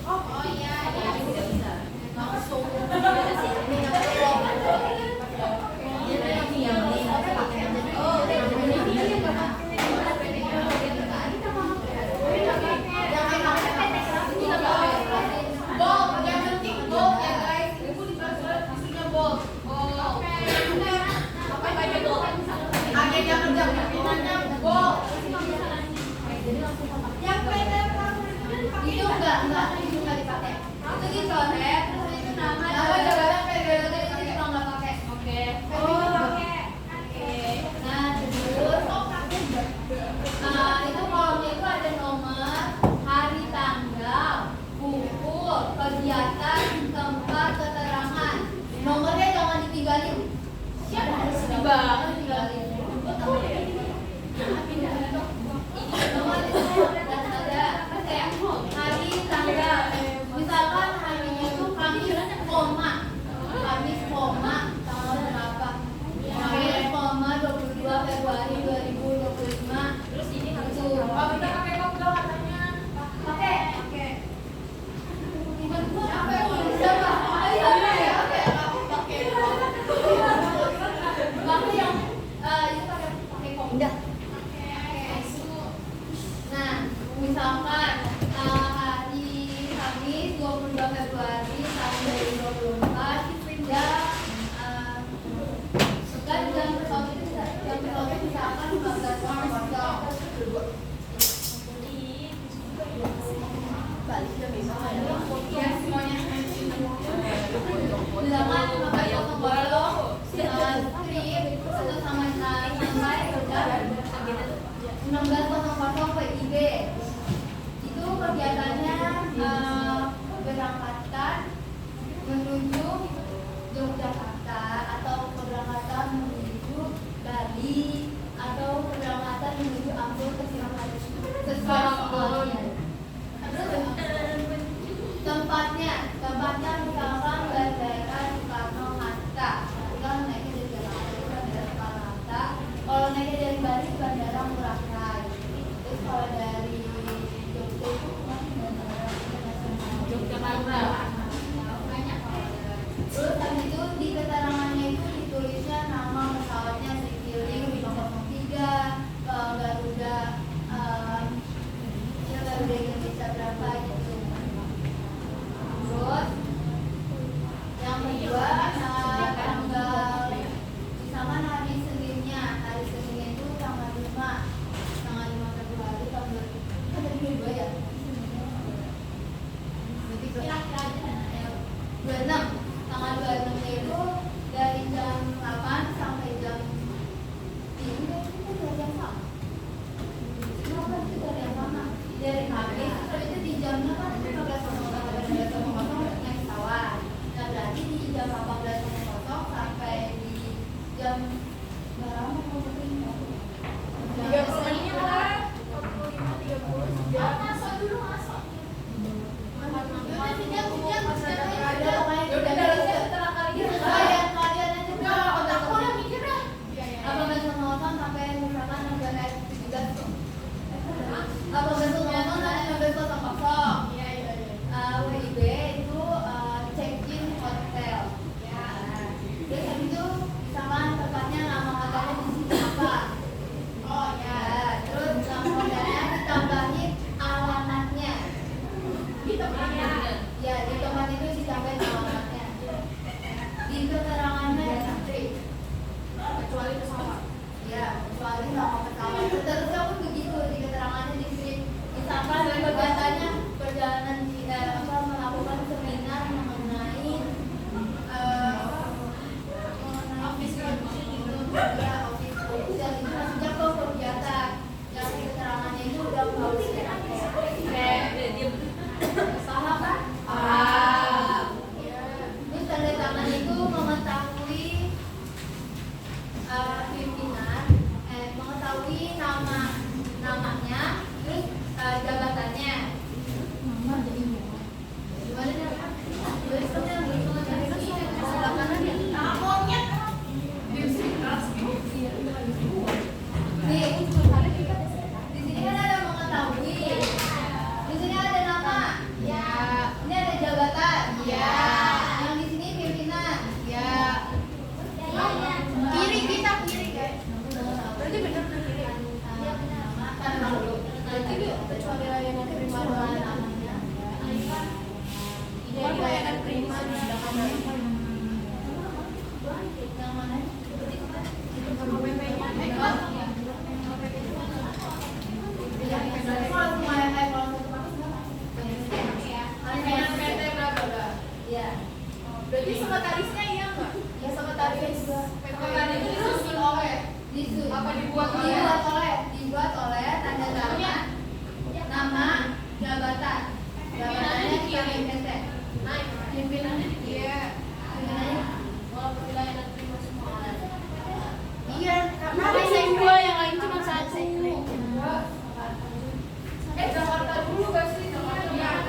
Oh iya, ya bisa. Langsung. Bold, yang penting bold ya guys. Ibu dibaca maksudnya bold. Bold. Apa aja bold? Agenda kerja pimpinannya bold. Yang pendek Itu enggak dipakai. Itu dicoret, terus itu nama jabatan periode itu juga enggak pakai. Oke. Nah, terus itu kolomnya itu ada nomor, hari, tanggal, buku, kegiatan, tempat, keterangan. Nomornya jangan ditinggalin. Siapa harus Jangan ditinggalin. Nomor itu ada kayak hari, tanggal. Misalkan harinya itu Kamis, tanggal berapa? Kamis, 22 Februari 2025. Terus ini harus Itu. Oh, kita pakai kopdol katanya. Pakai. Oke. Bukan gua pakai siapa? Ayo, pakai. Pakai yang itu pakai komda. Nah, misalkan hari Kamis 22 Februari tahun 2024 jam pesawat itu misalkan 15.00. udah Indonesia berapa gitu. Terus yang kedua tanggal misalkan hari Seninnya itu tanggal 5 Februari tahun 2022 ya. Berarti kira-kira aja 26 tanggal 26 itu dari jam 8 sampai jam 3 itu dari yang sama. Kenapa itu dari yang sama? Dari pagi itu di jamnya kan 15.00 naik pesawat. Nah berarti di jam 18.00 sampai di jam berapa? WIB itu check-in hotel. Terus habis itu misalkan tempatnya nama hotelnya di sini apa? Oh ya, terus nama hotelnya ditambahin alamatnya. Di tempatnya? Ya, di tempat itu ditambahin alamatnya. Di keterangannya istri. Kecuali pesawat. Ya, kecuali nama pesawat. Seterusnya pun begitu di keterangannya di sini. Misalkan kegiatannya perjalanan melakukan seminar mengenai office ya office dan itu maksudnya kok kegiatan yang di keterangannya itu udah harus paham kan? Terus tanda tangan itu mengetahui pimpinan mengetahui namanya terus jabatannya. Gimana nih? Nih, di sini kan ada mengetahui. Di sini ada nama. Ya. Ini ada jabatan. Ya. Yang di sini pimpinan. Ya. Kiri kita kiri guys. Berarti benar kiri. Ya benar. Makan dulu. Nanti kecuali layanan terima namanya. Jadi layanan prima di belakang yang mana? Sama PP-nya. Berarti sekretarisnya iya nggak? Ya sekretaris juga. Sekretaris itu disusun oleh apa dibuat oleh tanda tangan nama jabatan jabatannya kiri PT pimpinannya dia pimpinannya walaupun layanan prima semua iya karena Ada yang dua yang lain cuma satu. Jakarta dulu gak sih? Jakarta.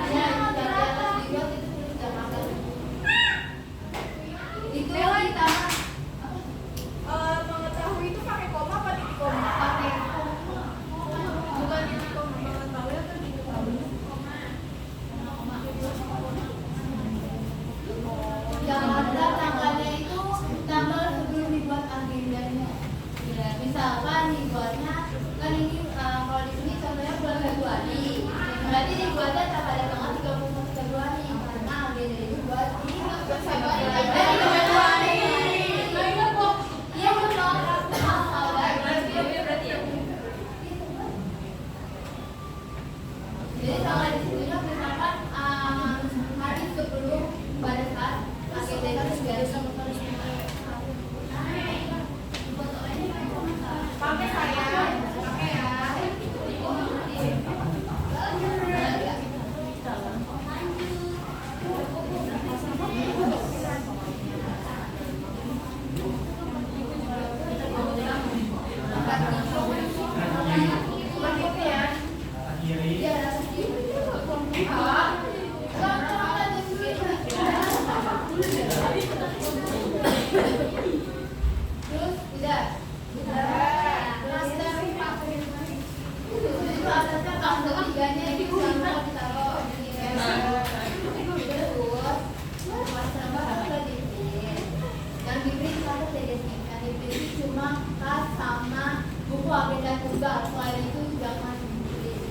Itu kita Mengetahui itu pakai koma apa titik koma? pakai Bukan titik koma, mengetahui atau titik koma? yang ada tanggalnya itu tanggal sebelum dibuat agendanya. Ya, misalkan dibuatnya kan ini kalau di sini contohnya bulan Februari, berarti dibuatnya pada tanggal 31 Februari karena agenda itu buat di Februari. Iya betul. Jadi tanggal di sini misalkan hari sebelum pada saat agenda itu biasa Pakai saya, pakai ya. Terus udah. Itu atasnya tanggal 3-nya itu jangan lupa ditaruh ini ya. Terus mas-mas udah diprint. Yang diprint ada TDS-nya. Yang diprint cuma tas sama buku agenda tugas. Selain itu jangan diprint.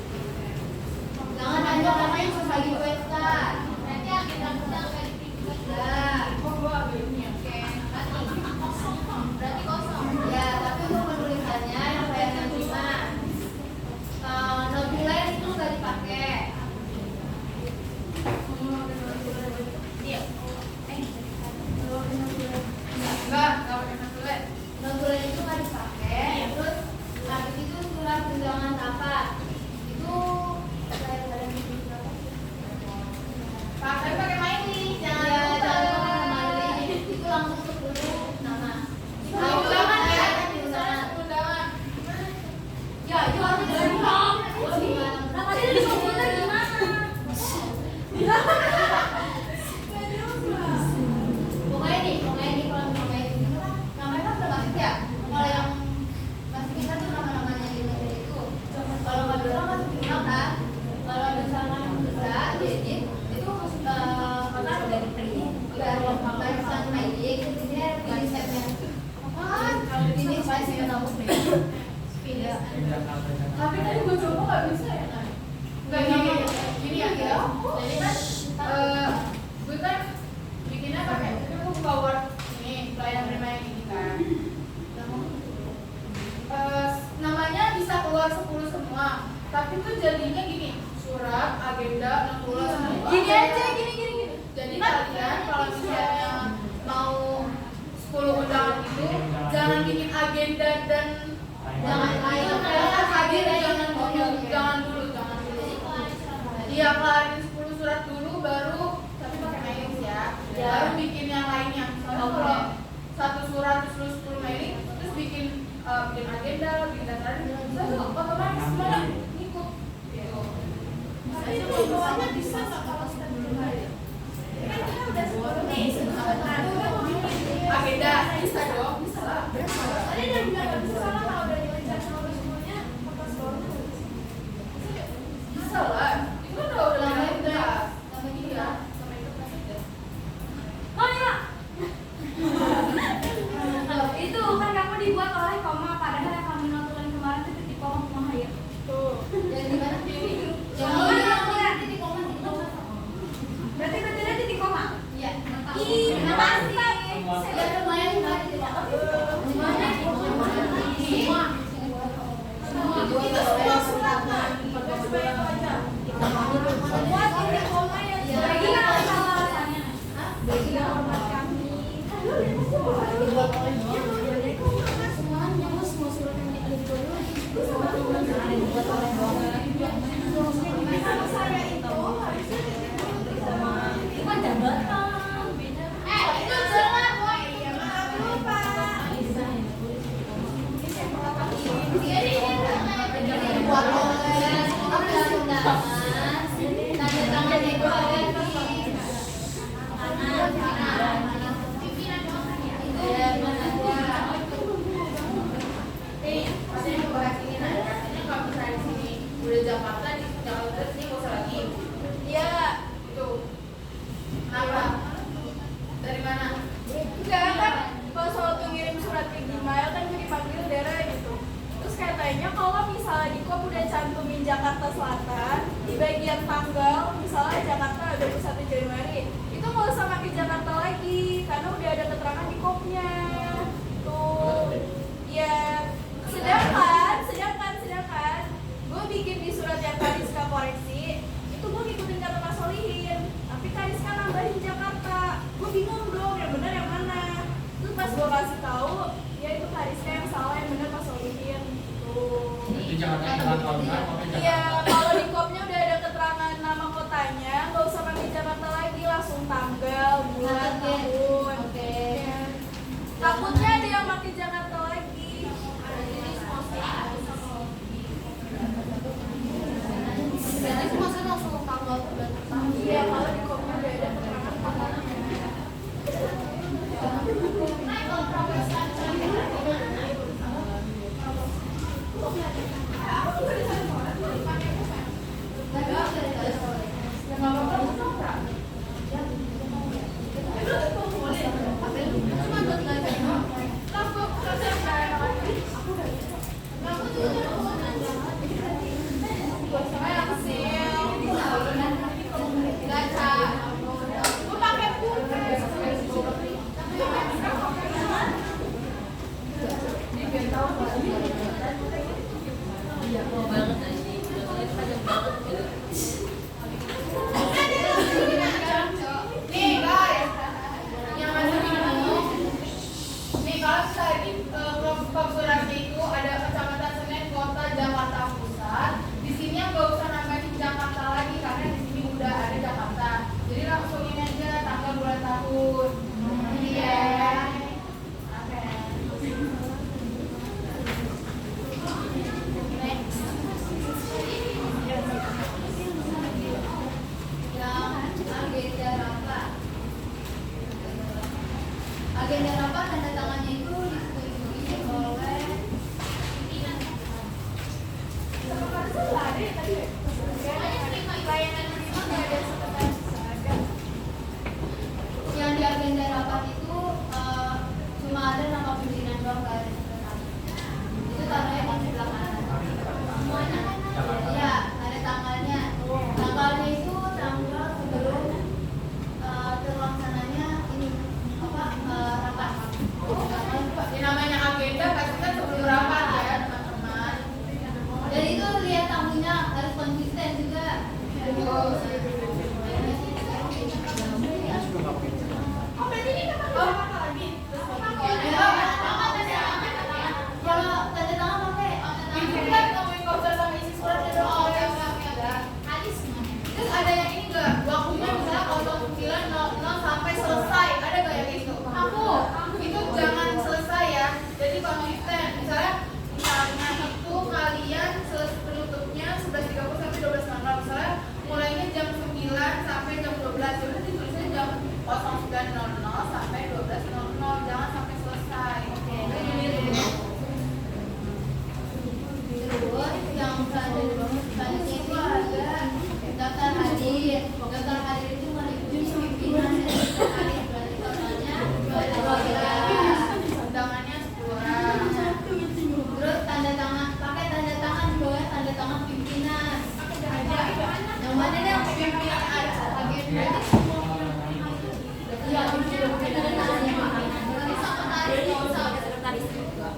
Tapi tuh jadinya gini, surat, agenda, 60. Gini aja, gini. Jadi kalian kalau misalnya mau 10 undangan itu jangan bikin agenda dan Jangan lain. agenda jangan dulu. Iya, kelarin 10 surat dulu baru tapi pakai mailing ya. Baru bikin yang lainnya. Soalnya kalau satu surat terus 10 mailing terus bikin agenda, bikin daftar, itu otomatis semuanya ngikut. Gitu. Tapi itu bawahnya bisa nggak kalau kita belum ada? Kan kita udah 10 nih, Agenda bisa dong, bisa lah. Tadi dia bilang nggak bisa salah kalau udah dipencet sama semuanya kertas bawahnya nggak bisa. Bisa lah. Itu kan udah Sama lain itu. dah. Sama itu. Iya, sama itu kasih. Oh iya. Itu kan kamu dibuat oleh koma, padahal yang kamu notulen kemarin itu titik koma koma ya. Tuh. Yang di mana? Yang Oh ini. iya, titik koma. Berarti betulnya titik koma. Iya. Ih, kenapa sih? Ya lumayan kan di mana? Gimana? Semua. Itu semua suratnya. Nggak cuma itu aja. Semua titik koma yang Lagi nggak masalah alasannya. Bagi hormat kami. Dibuat oleh semuanya, semua surat yang dibuat oleh Kalau saya itu harusnya titik koma. Bukan jabatan. itu jelas boy. Iya, maaf lupa. Dibuat oleh undangan. Tanda tangan itu ada di kanan. Iya, mana gua. Nih, pas ini bahas ini katanya kalau misalnya di sini udah Jakarta, di Jakarta sini nggak usah lagi. Iya. Itu. Kenapa? Dari mana? Enggak kan pas waktu ngirim surat ke Gmail kan gue dipanggil daerah gitu. Terus katanya kalau misalnya di kop udah cantumin Jakarta Selatan di bagian tanggal misalnya Jakarta 21 Januari itu nggak usah pakai Jakarta lagi karena udah ada keterangan di kopnya. Tuh. Iya. Sedangkan gue bikin di surat yang Kariska koreksi itu gue ngikutin kata Mas Solihin tapi Kariska nambahin Jakarta. Gue bingung dong yang benar yang mana. Terus pas gue kasih tahu ya itu Kariska yang salah, yang benar Mas Solihin. Tuh. Itu Jakarta yang telah tahunan, pakai Iya, Jakarta. kalau di kopnya udah ada keterangan nama kotanya, nggak usah pakai Jakarta lagi, langsung tanggal, bulan, Oke. tahun. Oke. Iya. Takutnya ada yang pakai Jakarta lagi. Berarti semua kan langsung tanggal bulan pertama. Iya, kalau di kopnya udah ada keterangan kotanya. Aku juga di sana. Oh, berarti ini kakak udah kakak lagi. Terus pakai. Kalau tanda tangan pakai. Itu kan ngomongin voucher sama isi suratnya doang. Terus ada yang ini nggak? Waktunya misalnya 09.00 sampai selesai. Ada nggak yang itu? Aku. Itu jangan selesai ya. Jadi konsisten. Misalnya itu kalian penutupnya 11.30 sampai 12.00. Misalnya mulainya jam 9 sampai jam 12. Jadi tulisnya jam 09.00 sampai 12.00. Jangan sampai selesai. Oke. Terus yang selanjutnya itu ada daftar hadir. Daftar hadir itu meliputi pimpinan dan daftar hadir. Berarti totalnya 12 orang. Undangannya 10 orang. Terus tanda tangan, pakai tanda tangan di bawah tanda tangan pimpinan. Yang mana nih yang pimpinan agen? Iya, pimpinan berarti sama tarik sama sekretaris juga.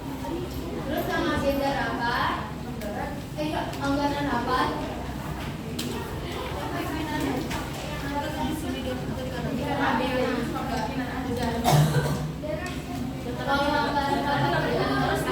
Terus sama agenda rapat. Anggaran rapat. Kalau anggaran rapat terus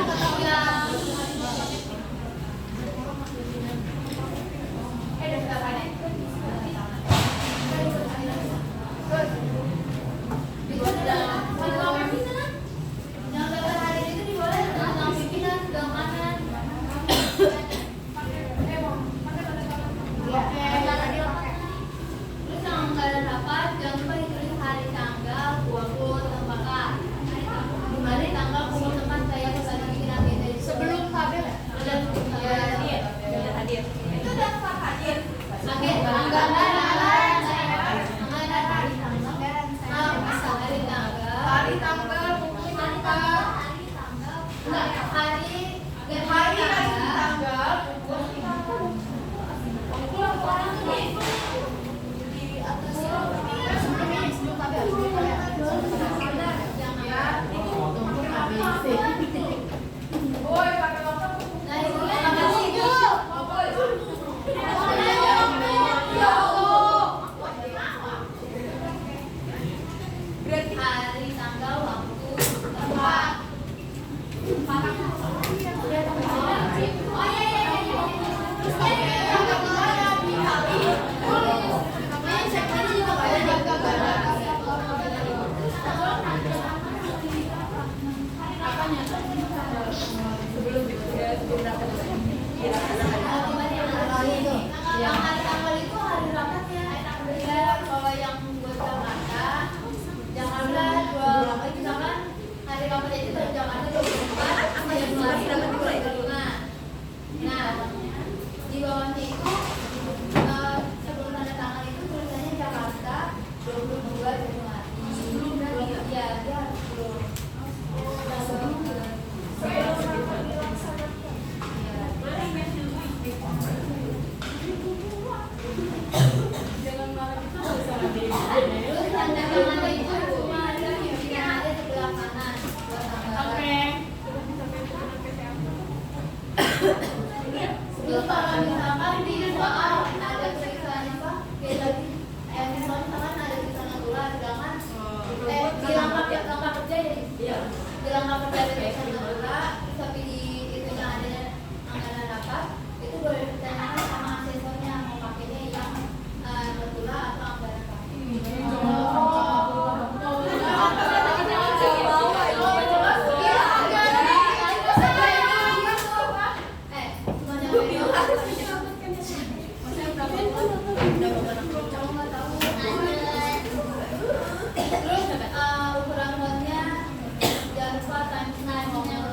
yang daftar hadir itu diboleh tentang pimpinan sebelah kanan. Terus yang anggaran rapat jangan lupa ditulis hari tanggal, waktu, tempat. Hari tanggal, waktu, tempat saya bersama bikin agenda itu. Sebelum tabel ya? Hadir. Itu daftar hadir. Agenda anggaran hari tanggal. Hari tanggal, waktu, tempat. Enggak, hari Tanggal. Boy, pakai waktu. Nah, itu kan itu. Berarti hari, tanggal, waktu, tempat. Oh iya. Yang hari tanggal itu hari rapatnya. Kalau yang buat Jakarta, janganlah misalkan hari rapat itu dari Jakarta 24 sampai Januari dapat dibulan. Nah, di bawahnya itu sebelum tanda tangan itu tulisannya Jakarta 22 Januari. Ya, dia harus belum. Terus tanda tangan itu cuma ada pimpinan ada sebelah kanan. Terus kalau misalkan di soal ada tulisan apa? Kayak tadi, misalkan ada tulisan natural, sedangkan di langkah kerja ya, di langkah kerja ada tulisan natural, tapi di itunya ada anggaran rapat, itu boleh ditanyakan sama asesornya mau pakainya yang natural atau anggaran rapat. Terus ukuran font-nya jangan lupa times 9-nya.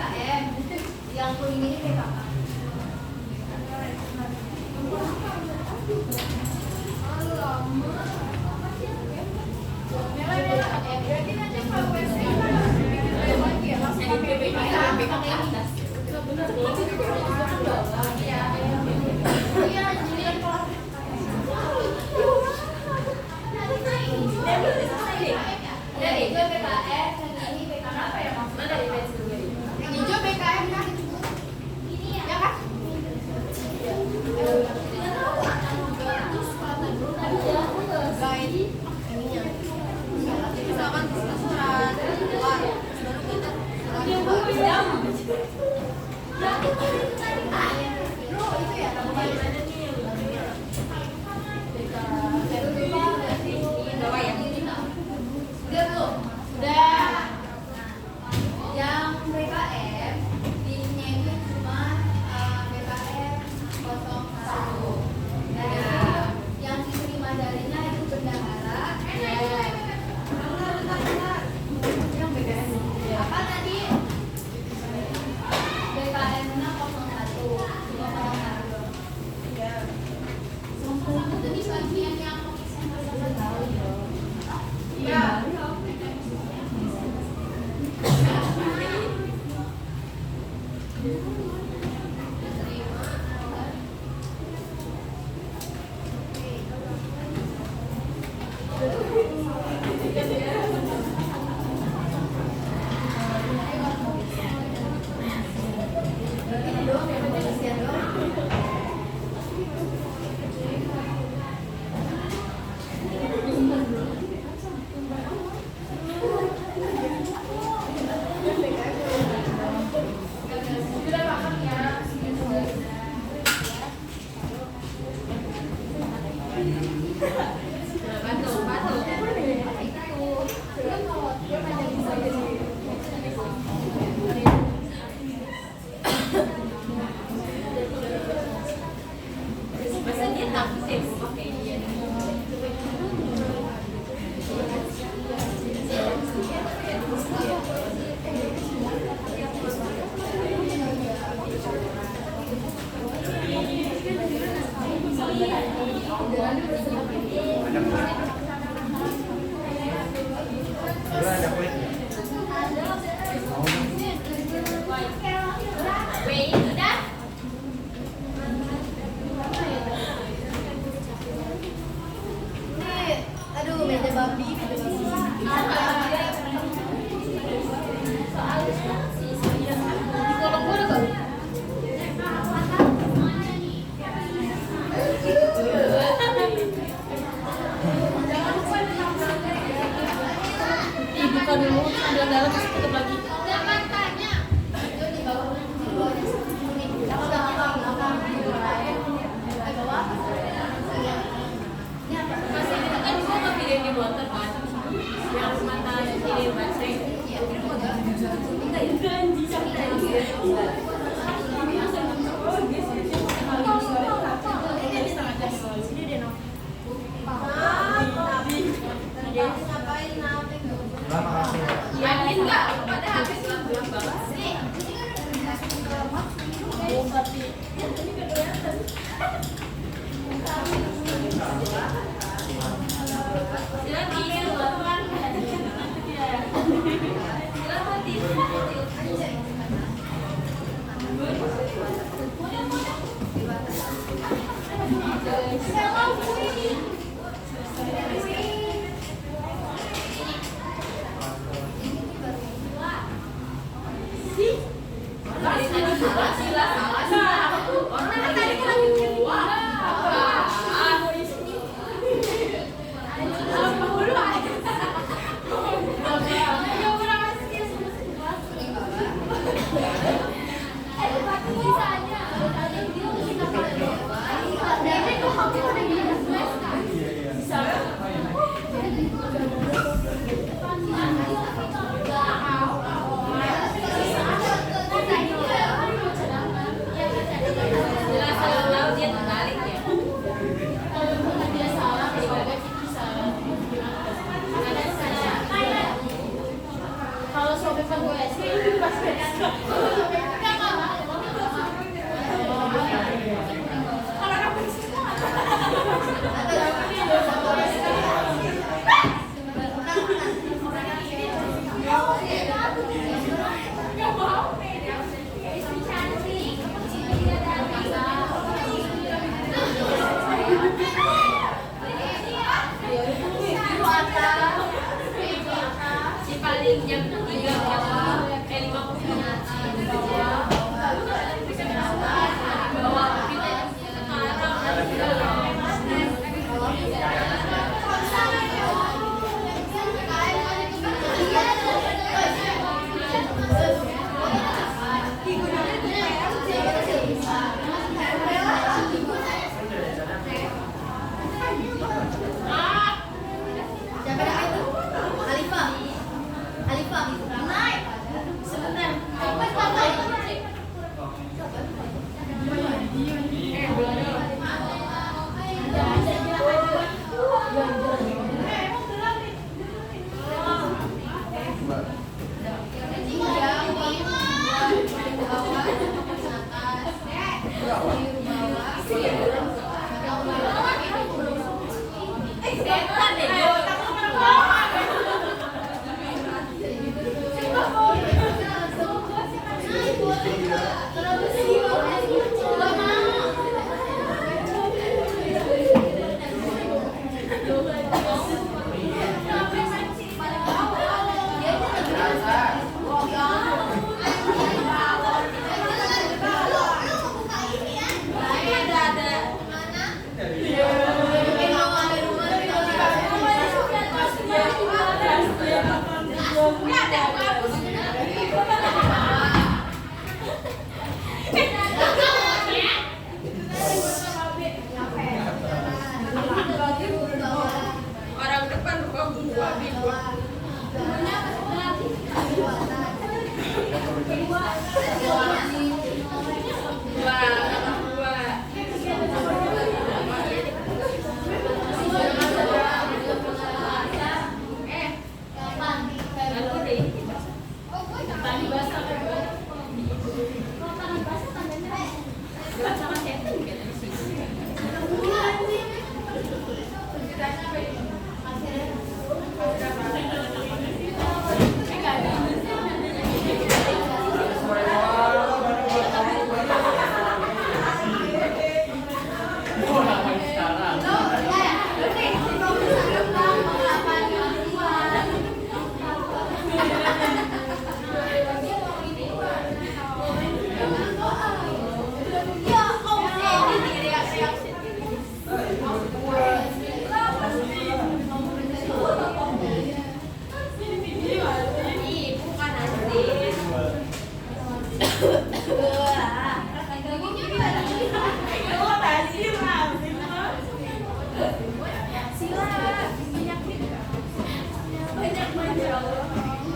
BKM, yang kuning ini PKK. Berarti nanti kalau PSM kan harus bikin lagi ya, langsung pakai BKM. Iya, jadi kan kalau dari hijau BKM, yang ini PKK. Kenapa ya maksudnya dari batch juga ini? Yang hijau BKM kan? Ini ya kan? Misalkan surat keluar, baru kita Bro, itu ya Bawa ya? Udah belum? Udah. Yang BKM, pinnya itu cuma BKM 01. Dan yang diterima darinya itu bendahara. Yang BKM apa tadi? BKM 01. Iya. Itu di bagian yang tahu ya. Iya. Masa dia takut sih pakai dia? Ada kulit. Wait, udah? Aduh, meja babi. Dibuka dulu, ambil dalam terus tutup lagi. Jangan tanya. Itu di bawah. Di bawahnya kuning. Jangan belakang. Di bawah. Ini apa? Masih itu kan gua nggak pilih di water kan? Yang mata kiri baca. Iya, ini enggak. Enggak ya? Ganji sampai. Ngapain nape? Lama kasih. Yakin nggak? Pada habis lah pulang banget. Nih, ini kan udah dikasih keramat. Oh, tapi silakan dari tadi salah. Orang kan tadi kan lagi keluar. Bisa aja. Si paling jam 3 Siapa dah itu? Alifah. Alifah. Naik. sebentar. Orang depan buka buku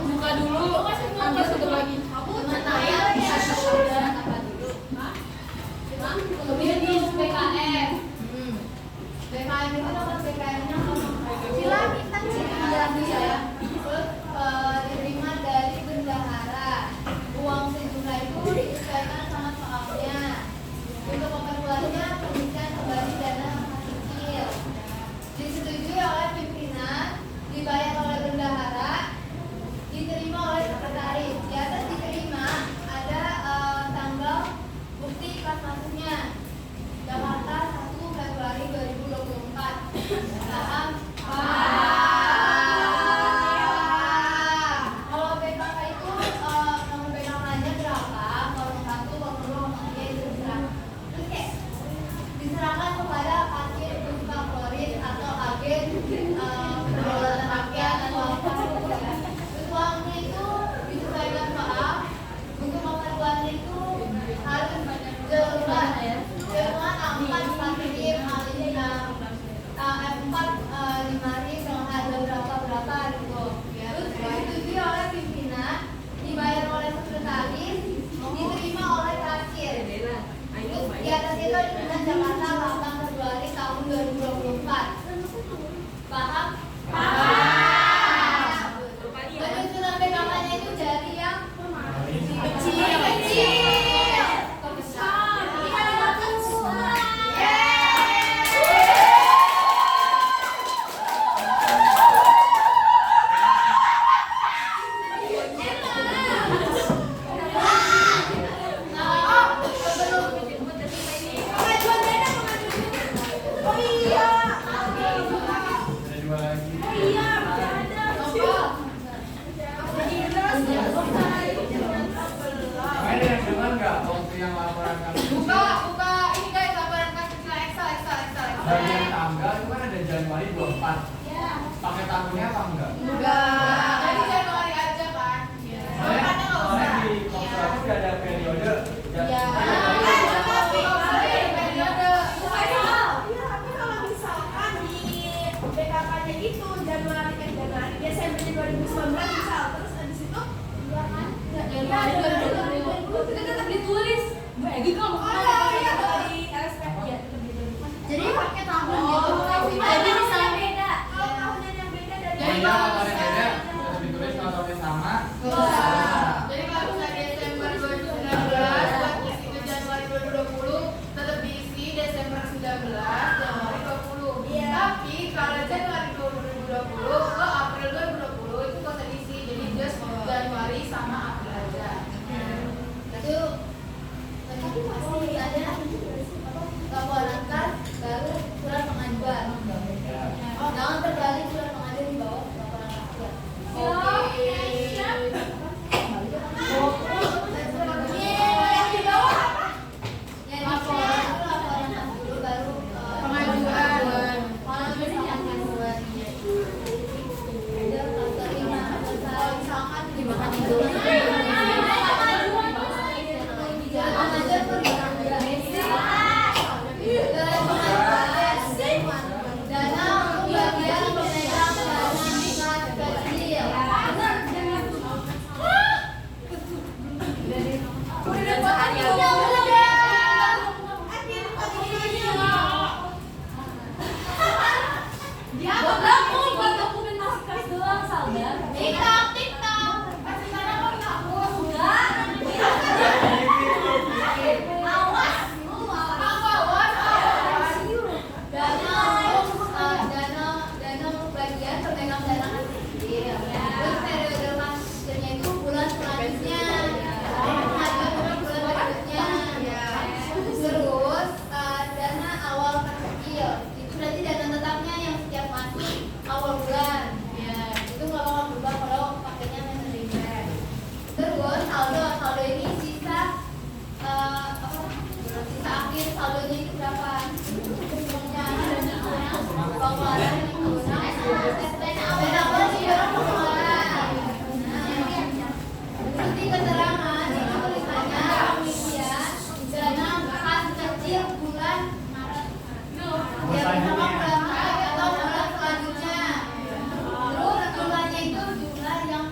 buka dulu, ambil satu lagi. Kemudian di PKM. PKM itu nomor PKM-nya sila bintang sila ya. Diterima dari bendahara. tahunnya apa enggak? Enggak. Jadi Januari aja kan? Soalnya di Kopsu aku udah ada periode. Iya. Tapi periode. tapi kalau misalkan di BKK-nya itu Januari Desember 2019 misal, terus habis itu Iya kan? Januari 2020 Itu tetap ditulis. Mbak Egi kamu iya dari LSP ya tetap ditulis. Jadi pakai tahun Oh, gitu. Jadi misalnya beda. Kalau tahunnya yang beda dari Jadi kalau tahunnya beda, tetap ditulis kalau tahunnya sama. Jadi kalau misalnya Desember 2019 buat ngisi ke Januari 2020 tetap diisi Desember 19 Januari 20. Iya. Tapi kalau Januari 2020 ke April 2020 itu nggak usah diisi. Jadi just Januari sama April aja. Itu tapi masih ada laporan kan baru surat pengajuan. Ya. Jangan terbalik surat pengajuan di bawah laporan rakyat. Oke. yang di bawah apa? Yang laporan itu laporan dulu baru Pengajuan. pengajuan. Ada terima kalau misalkan dimakan itu. Jangan aja dana pembagian pemegang dana kas kecil. Dia aku buat dokumentasi kelas doang, Salda. TikTok. Kasih dana kok dihapus. Enggak. Awas. Dana untuk bagian pemegang dana kas kecil. Terus periode maksudnya itu bulan selanjutnya. Pengajuan bulan berikutnya. Terus dana awal kas kecil. Itu berarti dana tetapnya yang setiap masuk awal bulan. Itu nggak bakal berubah kalau pakainya manajemen. Terus saldo ini sisa sisa akhir saldonya itu berapa? Pengeluaran seperti keterangan ini tulisannya pengisian dana kas kecil bulan Maret. Ya bersama bulan Maret atau bulan selanjutnya. Terus jumlahnya itu jumlah yang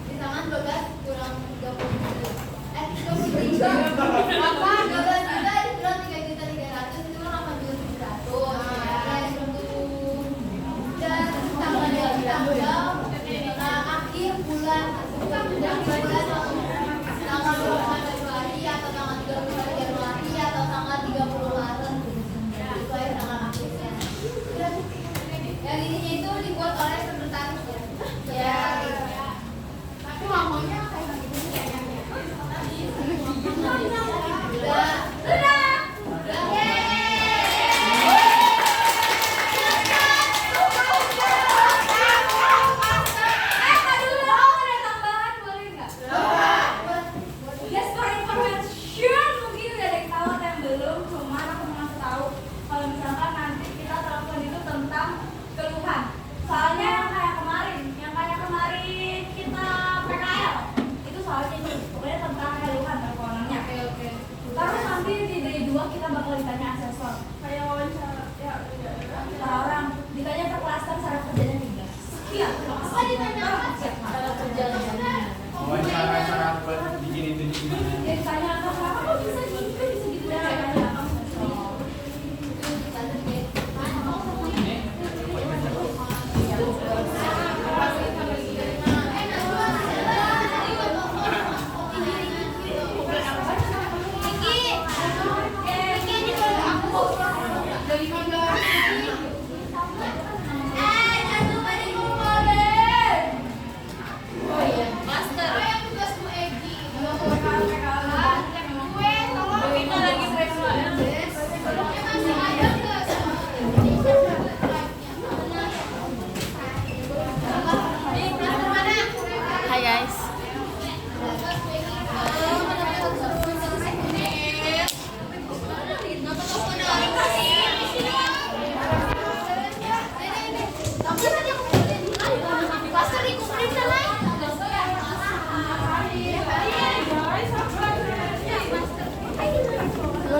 misalkan 12 kurang 23 apa 12 juta dikurang 3.300 itu kan 8.700 ya gitu. Dan tanggal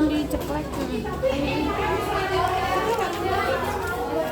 Belum diceplek. Tapi